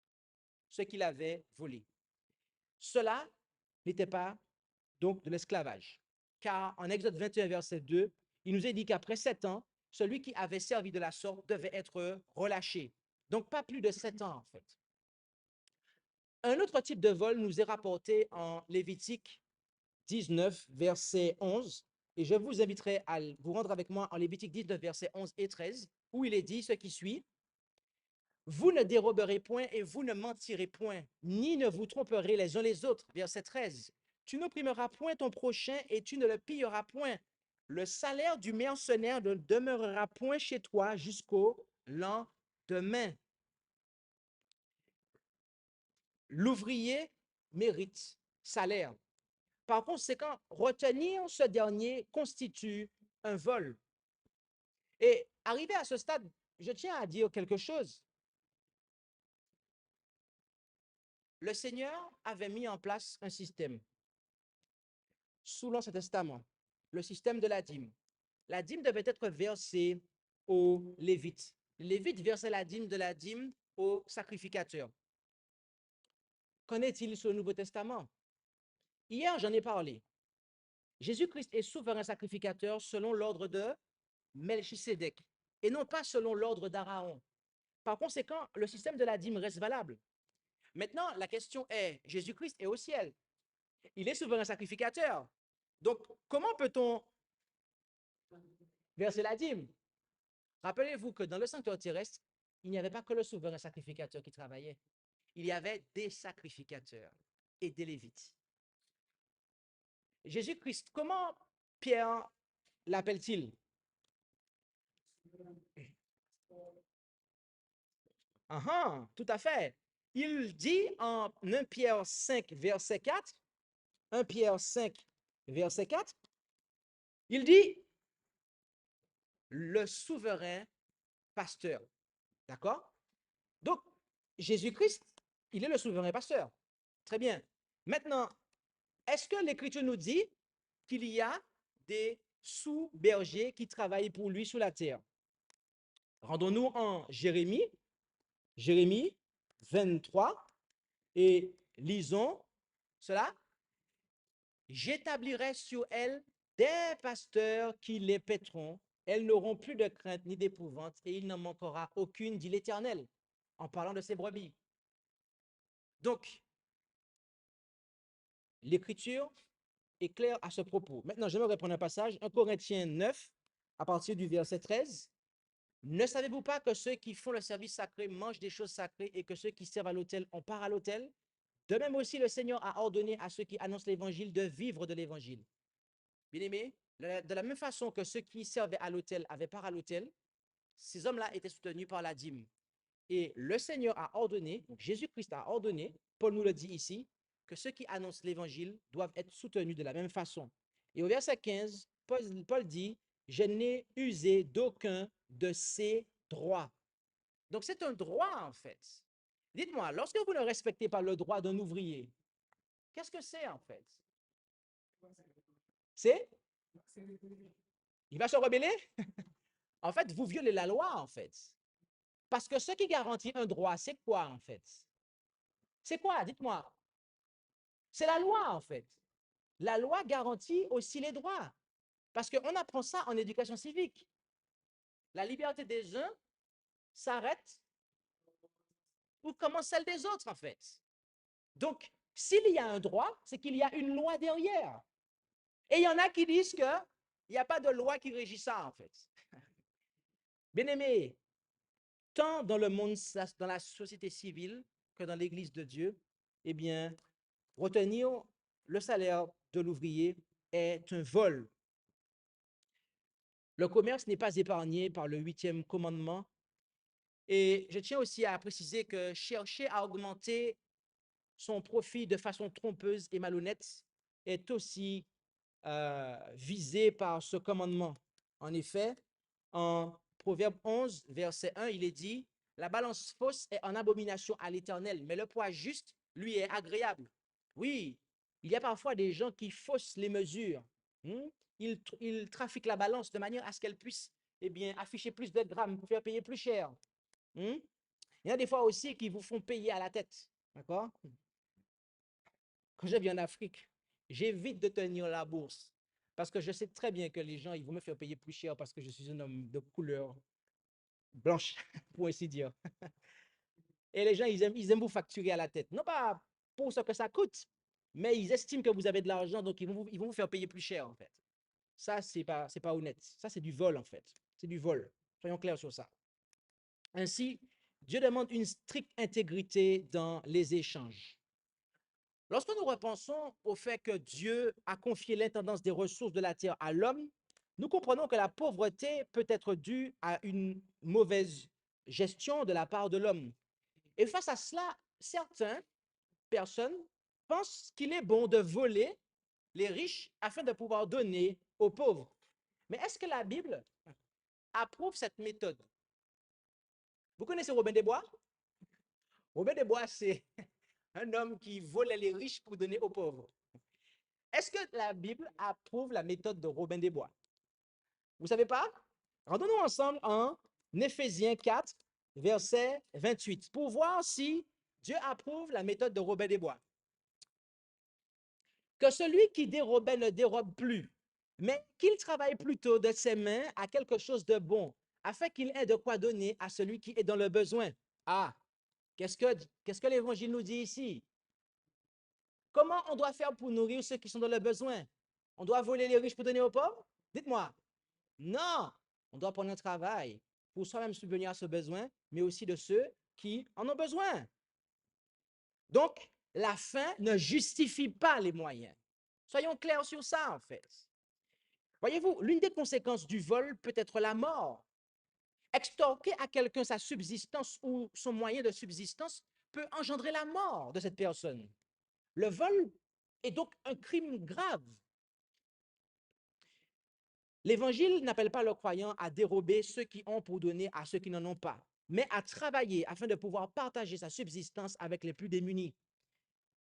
ce qu'il avait volé. Cela n'était pas donc de l'esclavage. Car en Exode 21, verset 2, il nous est dit qu'après 7 ans, celui qui avait servi de la sorte devait être relâché. Donc, pas plus de 7 ans, en fait. Un autre type de vol nous est rapporté en Lévitique 19, verset 11. Et je vous inviterai à vous rendre avec moi en Lévitique 19, verset 11 et 13, où il est dit ce qui suit. Vous ne déroberez point et vous ne mentirez point, ni ne vous tromperez les uns les autres. Verset 13. Tu n'opprimeras point ton prochain et tu ne le pilleras point. Le salaire du mercenaire ne demeurera point chez toi jusqu'au lendemain. L'ouvrier mérite salaire. Par conséquent, retenir ce dernier constitue un vol. Et arrivé à ce stade, je tiens à dire quelque chose. Le Seigneur avait mis en place un système sous l'Ancien Testament, le système de la dîme. La dîme devait être versée aux Lévites. Les Lévites versaient la dîme aux sacrificateurs. Qu'en est-il sur le Nouveau Testament? Hier, j'en ai parlé. Jésus-Christ est souverain sacrificateur selon l'ordre de Melchisédek et non pas selon l'ordre d'Aaron. Par conséquent, le système de la dîme reste valable. Maintenant, la question est, Jésus-Christ est au ciel. Il est souverain sacrificateur. Donc, comment peut-on verser la dîme? Rappelez-vous que dans le sanctuaire terrestre, il n'y avait pas que le souverain sacrificateur qui travaillait. Il y avait des sacrificateurs et des Lévites. Jésus-Christ, comment Pierre l'appelle-t-il? Tout à fait. Il dit en 1 Pierre 5, verset 4, 1 Pierre 5, verset 4, il dit le souverain pasteur. D'accord? Donc, Jésus-Christ, il est le souverain pasteur. Très bien. Maintenant, est-ce que l'Écriture nous dit qu'il y a des sous-bergers qui travaillent pour lui sur la terre? Rendons-nous en Jérémie, Jérémie 23, et lisons cela. J'établirai sur elles des pasteurs qui les paîtront. Elles n'auront plus de crainte ni d'épouvante, et il n'en manquera aucune, dit l'Éternel, en parlant de ses brebis. Donc, l'Écriture est clair à ce propos. Maintenant, j'aimerais prendre un passage, 1 Corinthiens 9, à partir du verset 13. Ne savez-vous pas que ceux qui font le service sacré mangent des choses sacrées et que ceux qui servent à l'autel ont part à l'autel? De même aussi, le Seigneur a ordonné à ceux qui annoncent l'évangile de vivre de l'évangile. Bien-aimés, de la même façon que ceux qui servaient à l'autel avaient part à l'autel, ces hommes-là étaient soutenus par la dîme. Et le Seigneur a ordonné, donc Jésus-Christ a ordonné, Paul nous le dit ici, que ceux qui annoncent l'évangile doivent être soutenus de la même façon. Et au verset 15, Paul dit, je n'ai usé d'aucun de ces droits. Donc c'est un droit en fait. Dites-moi, lorsque vous ne respectez pas le droit d'un ouvrier, qu'est-ce que c'est en fait? C'est? Il va se rebeller? En fait, vous violez la loi en fait. Parce que ce qui garantit un droit, c'est quoi en fait? C'est quoi? Dites-moi. C'est la loi en fait. La loi garantit aussi les droits. Parce qu'on apprend ça en éducation civique. La liberté des uns s'arrête ou commence celle des autres en fait. Donc, s'il y a un droit, c'est qu'il y a une loi derrière. Et il y en a qui disent qu'il n'y a pas de loi qui régit ça en fait. Bien-aimés, tant dans le monde, dans la société civile que dans l'Église de Dieu, eh bien, retenir le salaire de l'ouvrier est un vol. Le commerce n'est pas épargné par le 8e commandement. Et je tiens aussi à préciser que chercher à augmenter son profit de façon trompeuse et malhonnête est aussi visé par ce commandement. En effet, en Proverbe 11, verset 1, il est dit, la balance fausse est en abomination à l'Éternel, mais le poids juste, lui, est agréable. Oui, il y a parfois des gens qui faussent les mesures. Ils trafiquent la balance de manière à ce qu'elle puisse afficher plus de grammes pour faire payer plus cher. Il y a des fois aussi qui vous font payer à la tête. D'accord? Quand je viens en Afrique, j'évite de tenir la bourse parce que je sais très bien que les gens, ils vont me faire payer plus cher parce que je suis un homme de couleur blanche, pour ainsi dire. Et les gens, ils aiment vous facturer à la tête. Non pas pour ce que ça coûte, mais ils estiment que vous avez de l'argent, donc ils vont vous faire payer plus cher, en fait. Ça, c'est pas honnête. Ça, c'est du vol, en fait. C'est du vol. Soyons clairs sur ça. Ainsi, Dieu demande une stricte intégrité dans les échanges. Lorsque nous repensons au fait que Dieu a confié l'intendance des ressources de la terre à l'homme, nous comprenons que la pauvreté peut être due à une mauvaise gestion de la part de l'homme. Et face à cela, certaines personnes pensent qu'il est bon de voler les riches afin de pouvoir donner aux pauvres. Mais est-ce que la Bible approuve cette méthode? Vous connaissez Robin des Bois? Robin des Bois, c'est un homme qui volait les riches pour donner aux pauvres. Est-ce que la Bible approuve la méthode de Robin des Bois? Vous ne savez pas? Rendons-nous ensemble en Éphésiens 4, verset 28, pour voir si Dieu approuve la méthode de Robin des Bois. Que celui qui dérobait ne dérobe plus, mais qu'il travaille plutôt de ses mains à quelque chose de bon, afin qu'il ait de quoi donner à celui qui est dans le besoin. Ah, qu'est-ce que l'Évangile nous dit ici? Comment on doit faire pour nourrir ceux qui sont dans le besoin? On doit voler les riches pour donner aux pauvres? Dites-moi. Non, on doit prendre un travail pour soi-même subvenir à ce besoin, mais aussi de ceux qui en ont besoin. Donc, la fin ne justifie pas les moyens. Soyons clairs sur ça, en fait. Voyez-vous, l'une des conséquences du vol peut être la mort. Extorquer à quelqu'un sa subsistance ou son moyen de subsistance peut engendrer la mort de cette personne. Le vol est donc un crime grave. L'Évangile n'appelle pas le croyant à dérober ceux qui ont pour donner à ceux qui n'en ont pas, mais à travailler afin de pouvoir partager sa subsistance avec les plus démunis.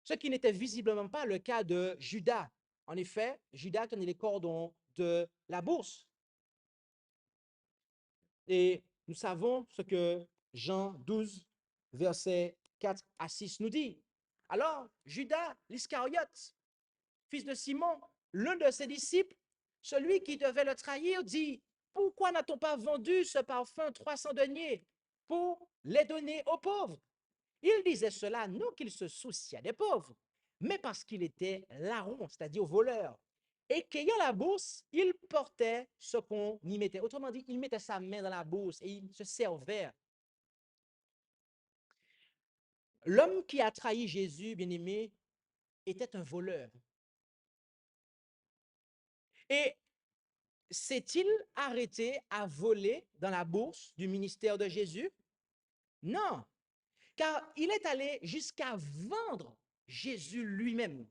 Ce qui n'était visiblement pas le cas de Judas. En effet, Judas tenait les cordons de la bourse. Et nous savons ce que Jean 12, versets 4 à 6 nous dit. Alors, Judas l'Iscariote, fils de Simon, l'un de ses disciples, celui qui devait le trahir, dit, pourquoi n'a-t-on pas vendu ce parfum 300 deniers pour les donner aux pauvres? Il disait cela non qu'il se souciait des pauvres, mais parce qu'il était larron, c'est-à-dire voleur, Et qu'ayant la bourse, il portait ce qu'on y mettait. Autrement dit, il mettait sa main dans la bourse et il se servait. L'homme qui a trahi Jésus, bien-aimé, était un voleur. Et s'est-il arrêté à voler dans la bourse du ministère de Jésus? Non, car il est allé jusqu'à vendre Jésus lui-même.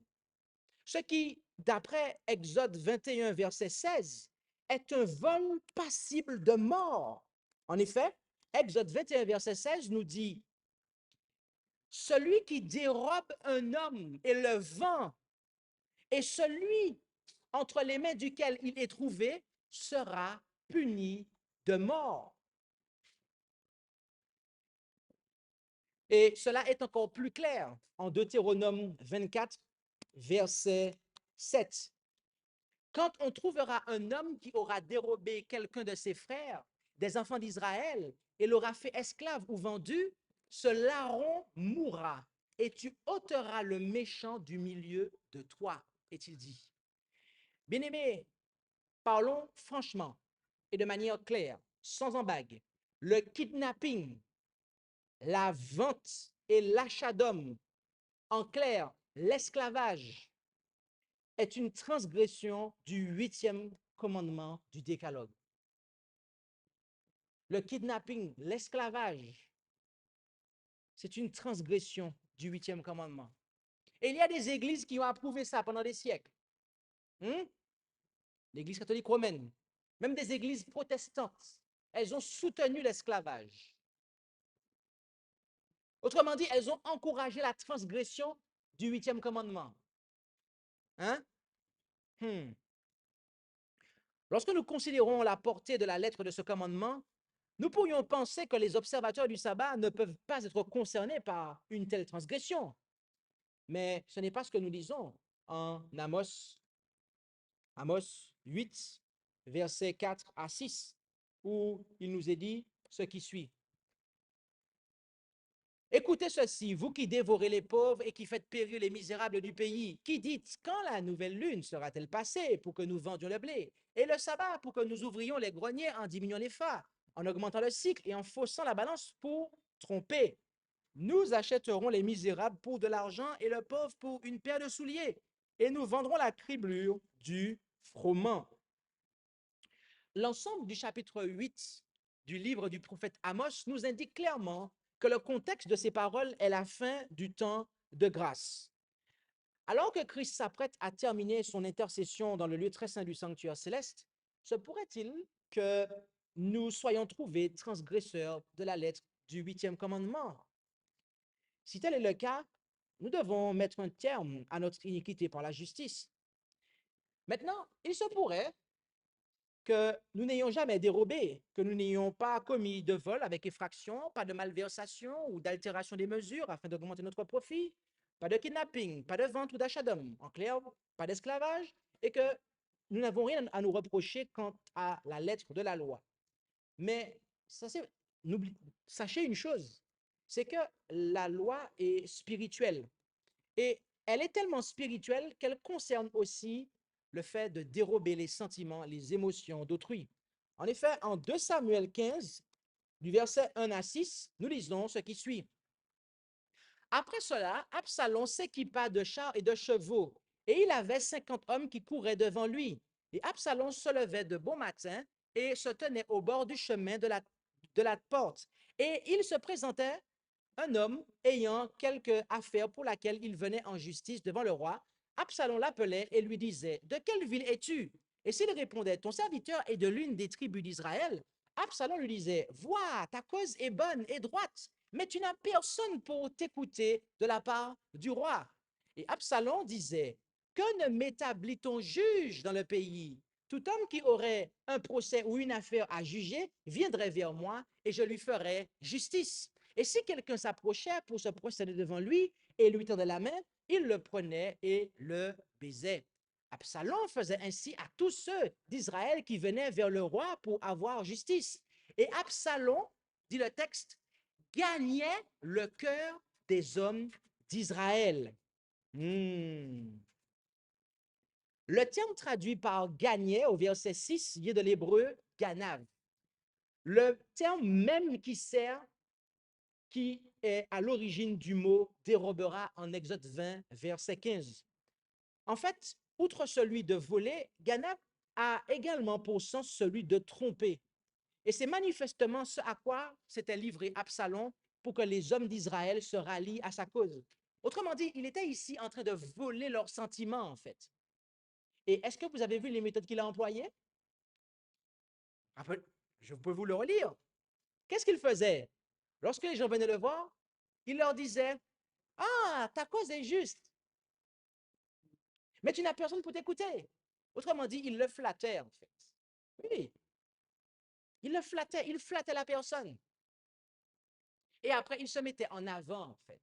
Ce qui, d'après Exode 21, verset 16, est un vol passible de mort. En effet, Exode 21, verset 16 nous dit, celui qui dérobe un homme et le vend, et celui entre les mains duquel il est trouvé sera puni de mort. Et cela est encore plus clair en Deutéronome 24, verset 7. Quand on trouvera un homme qui aura dérobé quelqu'un de ses frères, des enfants d'Israël, et l'aura fait esclave ou vendu, ce larron mourra, et tu ôteras le méchant du milieu de toi, est-il dit. Bien-aimés, parlons franchement et de manière claire, sans embague. Le kidnapping, la vente et l'achat d'hommes, en clair, l'esclavage, est une transgression du 8e commandement du décalogue. Le kidnapping, l'esclavage, c'est une transgression du 8e commandement. Et il y a des églises qui ont approuvé ça pendant des siècles. L'Église catholique romaine, même des églises protestantes, elles ont soutenu l'esclavage. Autrement dit, elles ont encouragé la transgression du 8e commandement. Hein? Lorsque nous considérons la portée de la lettre de ce commandement, nous pourrions penser que les observateurs du sabbat ne peuvent pas être concernés par une telle transgression. Mais ce n'est pas ce que nous lisons en Amos 8, versets 4 à 6, où il nous est dit ce qui suit. Écoutez ceci, vous qui dévorez les pauvres et qui faites périr les misérables du pays, qui dites, quand la nouvelle lune sera-t-elle passée pour que nous vendions le blé, et le sabbat pour que nous ouvrions les greniers en diminuant les phares, en augmentant le cycle et en faussant la balance pour tromper. Nous achèterons les misérables pour de l'argent et le pauvre pour une paire de souliers, et nous vendrons la criblure du froment. L'ensemble du chapitre 8 du livre du prophète Amos nous indique clairement que le contexte de ces paroles est la fin du temps de grâce. Alors que Christ s'apprête à terminer son intercession dans le lieu très saint du sanctuaire céleste, se pourrait-il que nous soyons trouvés transgresseurs de la lettre du 8e commandement? Si tel est le cas, nous devons mettre un terme à notre iniquité par la justice. Maintenant, il se pourrait que nous n'ayons jamais dérobé, que nous n'ayons pas commis de vol avec effraction, pas de malversation ou d'altération des mesures afin d'augmenter notre profit, pas de kidnapping, pas de vente ou d'achat d'hommes, en clair, pas d'esclavage, et que nous n'avons rien à nous reprocher quant à la lettre de la loi. Mais sachez une chose, c'est que la loi est spirituelle. Et elle est tellement spirituelle qu'elle concerne aussi le fait de dérober les sentiments, les émotions d'autrui. En effet, en 2 Samuel 15, du verset 1 à 6, nous lisons ce qui suit. Après cela, Absalom s'équipa de chars et de chevaux, et il avait 50 hommes qui couraient devant lui. Et Absalom se levait de bon matin et se tenait au bord du chemin de la porte. Et il se présentait un homme ayant quelque affaire pour laquelle il venait en justice devant le roi. Absalom l'appelait et lui disait, de quelle ville es-tu? Et s'il répondait, ton serviteur est de l'une des tribus d'Israël, Absalom lui disait, vois, ta cause est bonne et droite, mais tu n'as personne pour t'écouter de la part du roi. Et Absalom disait, que ne m'établit-on juge dans le pays? Tout homme qui aurait un procès ou une affaire à juger viendrait vers moi et je lui ferais justice. Et si quelqu'un s'approchait pour se procéder devant lui et lui tendait la main, il le prenait et le baisait. Absalom faisait ainsi à tous ceux d'Israël qui venaient vers le roi pour avoir justice. Et Absalom, dit le texte, gagnait le cœur des hommes d'Israël. Le terme traduit par gagner au verset 6 vient de l'hébreu ganav. Le terme même qui est à l'origine du mot dérobera en Exode 20, verset 15. En fait, outre celui de voler, ganav a également pour sens celui de tromper. Et c'est manifestement ce à quoi s'était livré Absalom pour que les hommes d'Israël se rallient à sa cause. Autrement dit, il était ici en train de voler leurs sentiments, en fait. Et est-ce que vous avez vu les méthodes qu'il a employées? Je peux vous le relire. Qu'est-ce qu'il faisait? Lorsque les gens venaient le voir, il leur disait, ah, ta cause est juste, mais tu n'as personne pour t'écouter. Autrement dit, il le flattait, en fait. Oui, il flattait la personne. Et après, il se mettait en avant, en fait,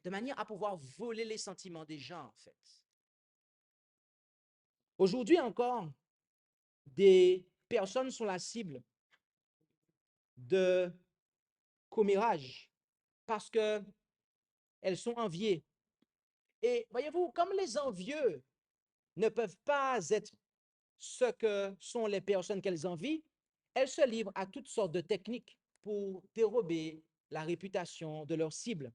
de manière à pouvoir voler les sentiments des gens, en fait. Aujourd'hui encore, des personnes sont la cible de commérages parce qu'elles sont enviées. Et voyez-vous, comme les envieux ne peuvent pas être ce que sont les personnes qu'elles envient, elles se livrent à toutes sortes de techniques pour dérober la réputation de leur cible.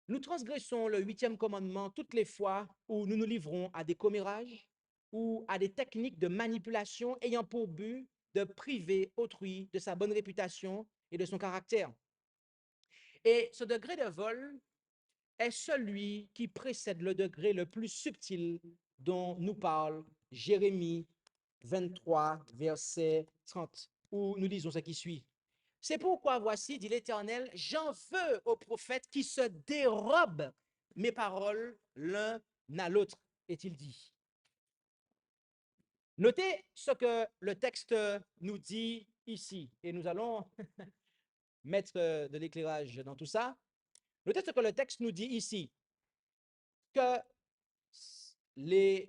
Nous transgressons le 8e commandement toutes les fois où nous nous livrons à des commérages ou à des techniques de manipulation ayant pour but de priver autrui de sa bonne réputation et de son caractère. Et ce degré de vol est celui qui précède le degré le plus subtil dont nous parle Jérémie 23, verset 30, où nous lisons ce qui suit. C'est pourquoi, voici, dit l'Éternel, j'en veux aux prophètes qui se dérobent mes paroles l'un à l'autre, est-il dit. Notez ce que le texte nous dit ici, et nous allons mettre de l'éclairage dans tout ça. Notez ce que le texte nous dit ici, que il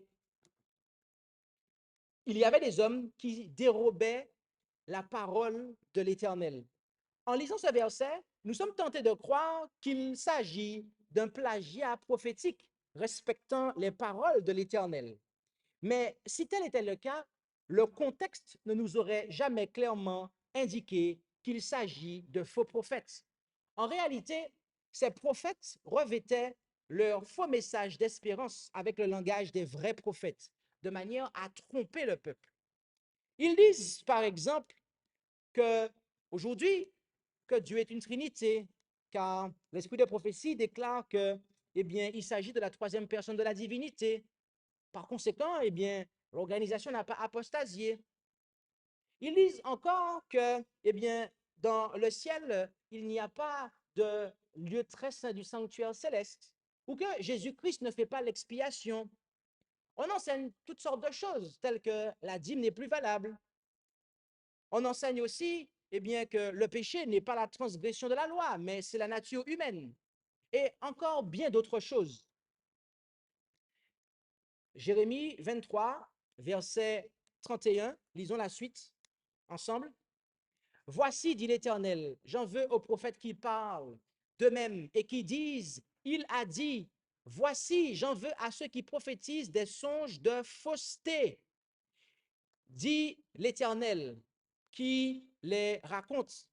y avait des hommes qui dérobaient la parole de l'Éternel. En lisant ce verset, nous sommes tentés de croire qu'il s'agit d'un plagiat prophétique respectant les paroles de l'Éternel. Mais si tel était le cas, le contexte ne nous aurait jamais clairement indiqué qu'il s'agit de faux prophètes. En réalité, ces prophètes revêtaient leur faux message d'espérance avec le langage des vrais prophètes, de manière à tromper le peuple. Ils disent, par exemple, que aujourd'hui, que Dieu est une trinité, car l'esprit de prophétie déclare que, eh bien, il s'agit de la troisième personne de la divinité. Par conséquent, eh bien, l'organisation n'a pas apostasié. Ils disent encore que, eh bien, dans le ciel, il n'y a pas de lieu très saint du sanctuaire céleste, ou que Jésus-Christ ne fait pas l'expiation. On enseigne toutes sortes de choses, telles que la dîme n'est plus valable. On enseigne aussi, eh bien, que le péché n'est pas la transgression de la loi, mais c'est la nature humaine. Et encore bien d'autres choses. Jérémie 23, verset 31, lisons la suite ensemble. Voici, dit l'Éternel, j'en veux aux prophètes qui parlent d'eux-mêmes et qui disent, il a dit, voici, j'en veux à ceux qui prophétisent des songes de fausseté, dit l'Éternel, qui les raconte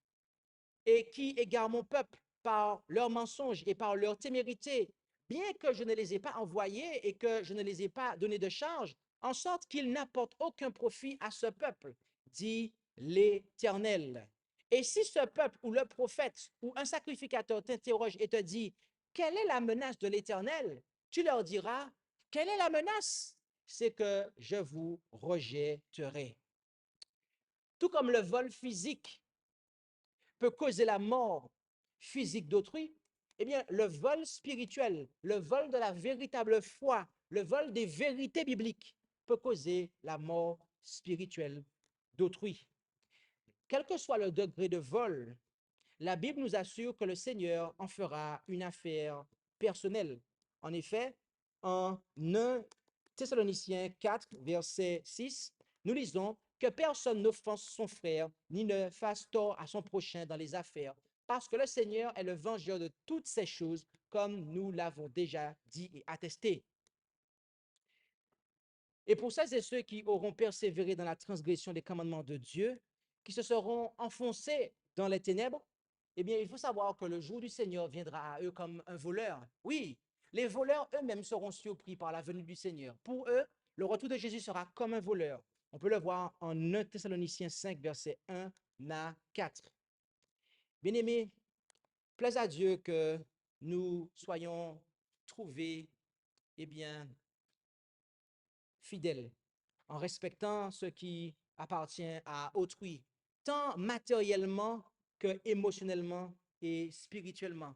et qui égare mon peuple par leurs mensonges et par leur témérité, bien que je ne les ai pas envoyés et que je ne les ai pas donnés de charge, en sorte qu'ils n'apportent aucun profit à ce peuple, dit l'Éternel. Et si ce peuple ou le prophète ou un sacrificateur t'interroge et te dit, quelle est la menace de l'Éternel? Tu leur diras, quelle est la menace? C'est que je vous rejetterai. Tout comme le vol physique peut causer la mort physique d'autrui, eh bien, le vol spirituel, le vol de la véritable foi, le vol des vérités bibliques peut causer la mort spirituelle d'autrui. Quel que soit le degré de vol, la Bible nous assure que le Seigneur en fera une affaire personnelle. En effet, en 1 Thessaloniciens 4, verset 6, nous lisons que personne n'offense son frère, ni ne fasse tort à son prochain dans les affaires, parce que le Seigneur est le vengeur de toutes ces choses, comme nous l'avons déjà dit et attesté. Et pour celles et ceux qui auront persévéré dans la transgression des commandements de Dieu, qui se seront enfoncés dans les ténèbres, eh bien, il faut savoir que le jour du Seigneur viendra à eux comme un voleur. Oui, les voleurs eux-mêmes seront surpris par la venue du Seigneur. Pour eux, le retour de Jésus sera comme un voleur. On peut le voir en 1 Thessaloniciens 5, versets 1 à 4. Bien-aimés, plaise à Dieu que nous soyons trouvés, eh bien, fidèles, en respectant ce qui appartient à autrui, tant matériellement que émotionnellement et spirituellement.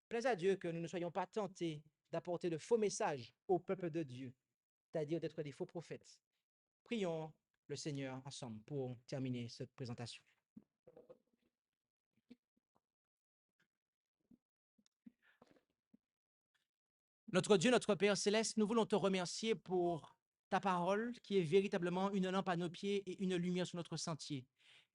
Plaise à Dieu que nous ne soyons pas tentés d'apporter de faux messages au peuple de Dieu, c'est-à-dire d'être des faux prophètes. Prions le Seigneur ensemble pour terminer cette présentation. Notre Dieu, notre Père céleste, nous voulons te remercier pour ta parole qui est véritablement une lampe à nos pieds et une lumière sur notre sentier.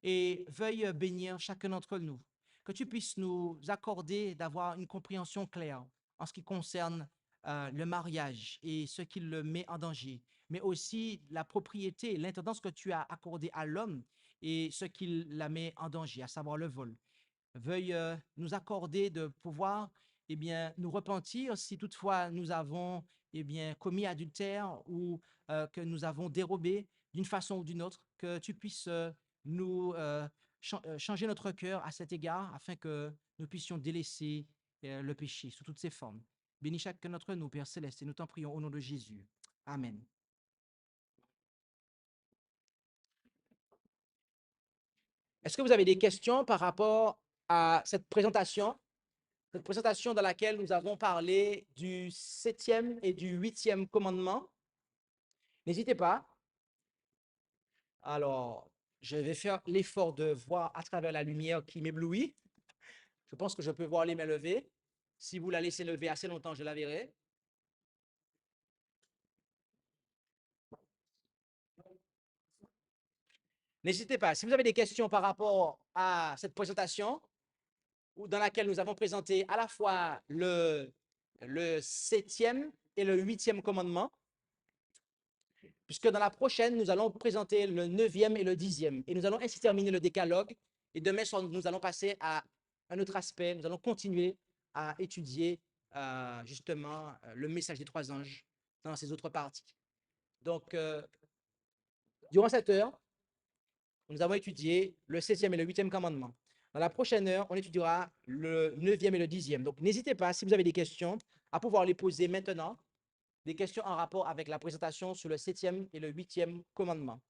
Et veuille bénir chacun d'entre nous, que tu puisses nous accorder d'avoir une compréhension claire en ce qui concerne le mariage et ce qui le met en danger, mais aussi la propriété, l'intendance que tu as accordée à l'homme et ce qui la met en danger, à savoir le vol. Veuille nous accorder de pouvoir nous repentir si toutefois nous avons commis adultère ou que nous avons dérobé d'une façon ou d'une autre, que tu puisses nous changer notre cœur à cet égard afin que nous puissions délaisser le péché sous toutes ses formes. Bénis chacun d'entre nous, Père Céleste, et nous t'en prions au nom de Jésus. Amen. Est-ce que vous avez des questions par rapport à cette présentation dans laquelle nous avons parlé du 7e et du 8e commandement? N'hésitez pas. Alors, je vais faire l'effort de voir à travers la lumière qui m'éblouit. Je pense que je peux voir les mains levées. Si vous la laissez lever assez longtemps, je la verrai. N'hésitez pas. Si vous avez des questions par rapport à cette présentation, dans laquelle nous avons présenté à la fois le 7e et le 8e commandement, puisque dans la prochaine, nous allons présenter le 9e et le 10e. Et nous allons ainsi terminer le décalogue. Et demain soir, nous allons passer à un autre aspect. Nous allons continuer à étudier justement le message des 3 anges dans ses autres parties. Donc, durant cette heure, nous avons étudié le 7e et le 8e commandement. Dans la prochaine heure, on étudiera le 9e et le 10e. Donc, n'hésitez pas, si vous avez des questions, à pouvoir les poser maintenant. Des questions en rapport avec la présentation sur le 7e et le 8e commandement.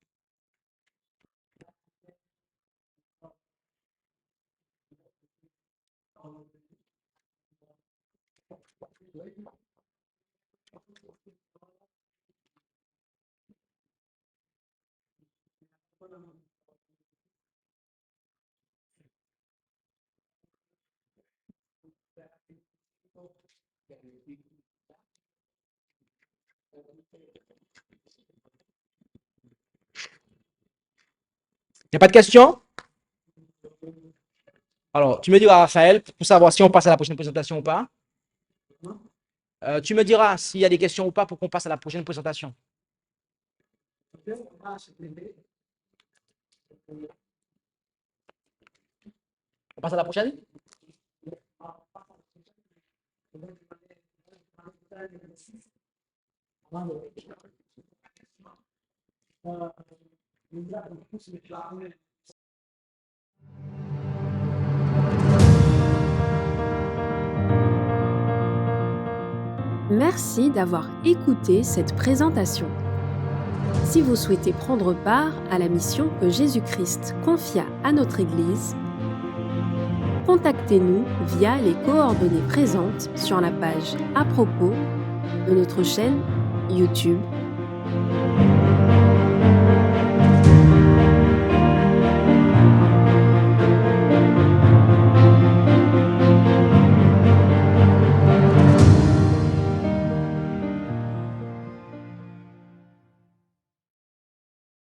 Il n'y a pas de questions? Alors, tu me diras, Raphaël, pour savoir si on passe à la prochaine présentation ou pas. Tu me diras s'il y a des questions ou pas pour qu'on passe à la prochaine présentation. On passe à la prochaine? Merci d'avoir écouté cette présentation. Si vous souhaitez prendre part à la mission que Jésus-Christ confia à notre Église, contactez-nous via les coordonnées présentes sur la page à propos de notre chaîne YouTube.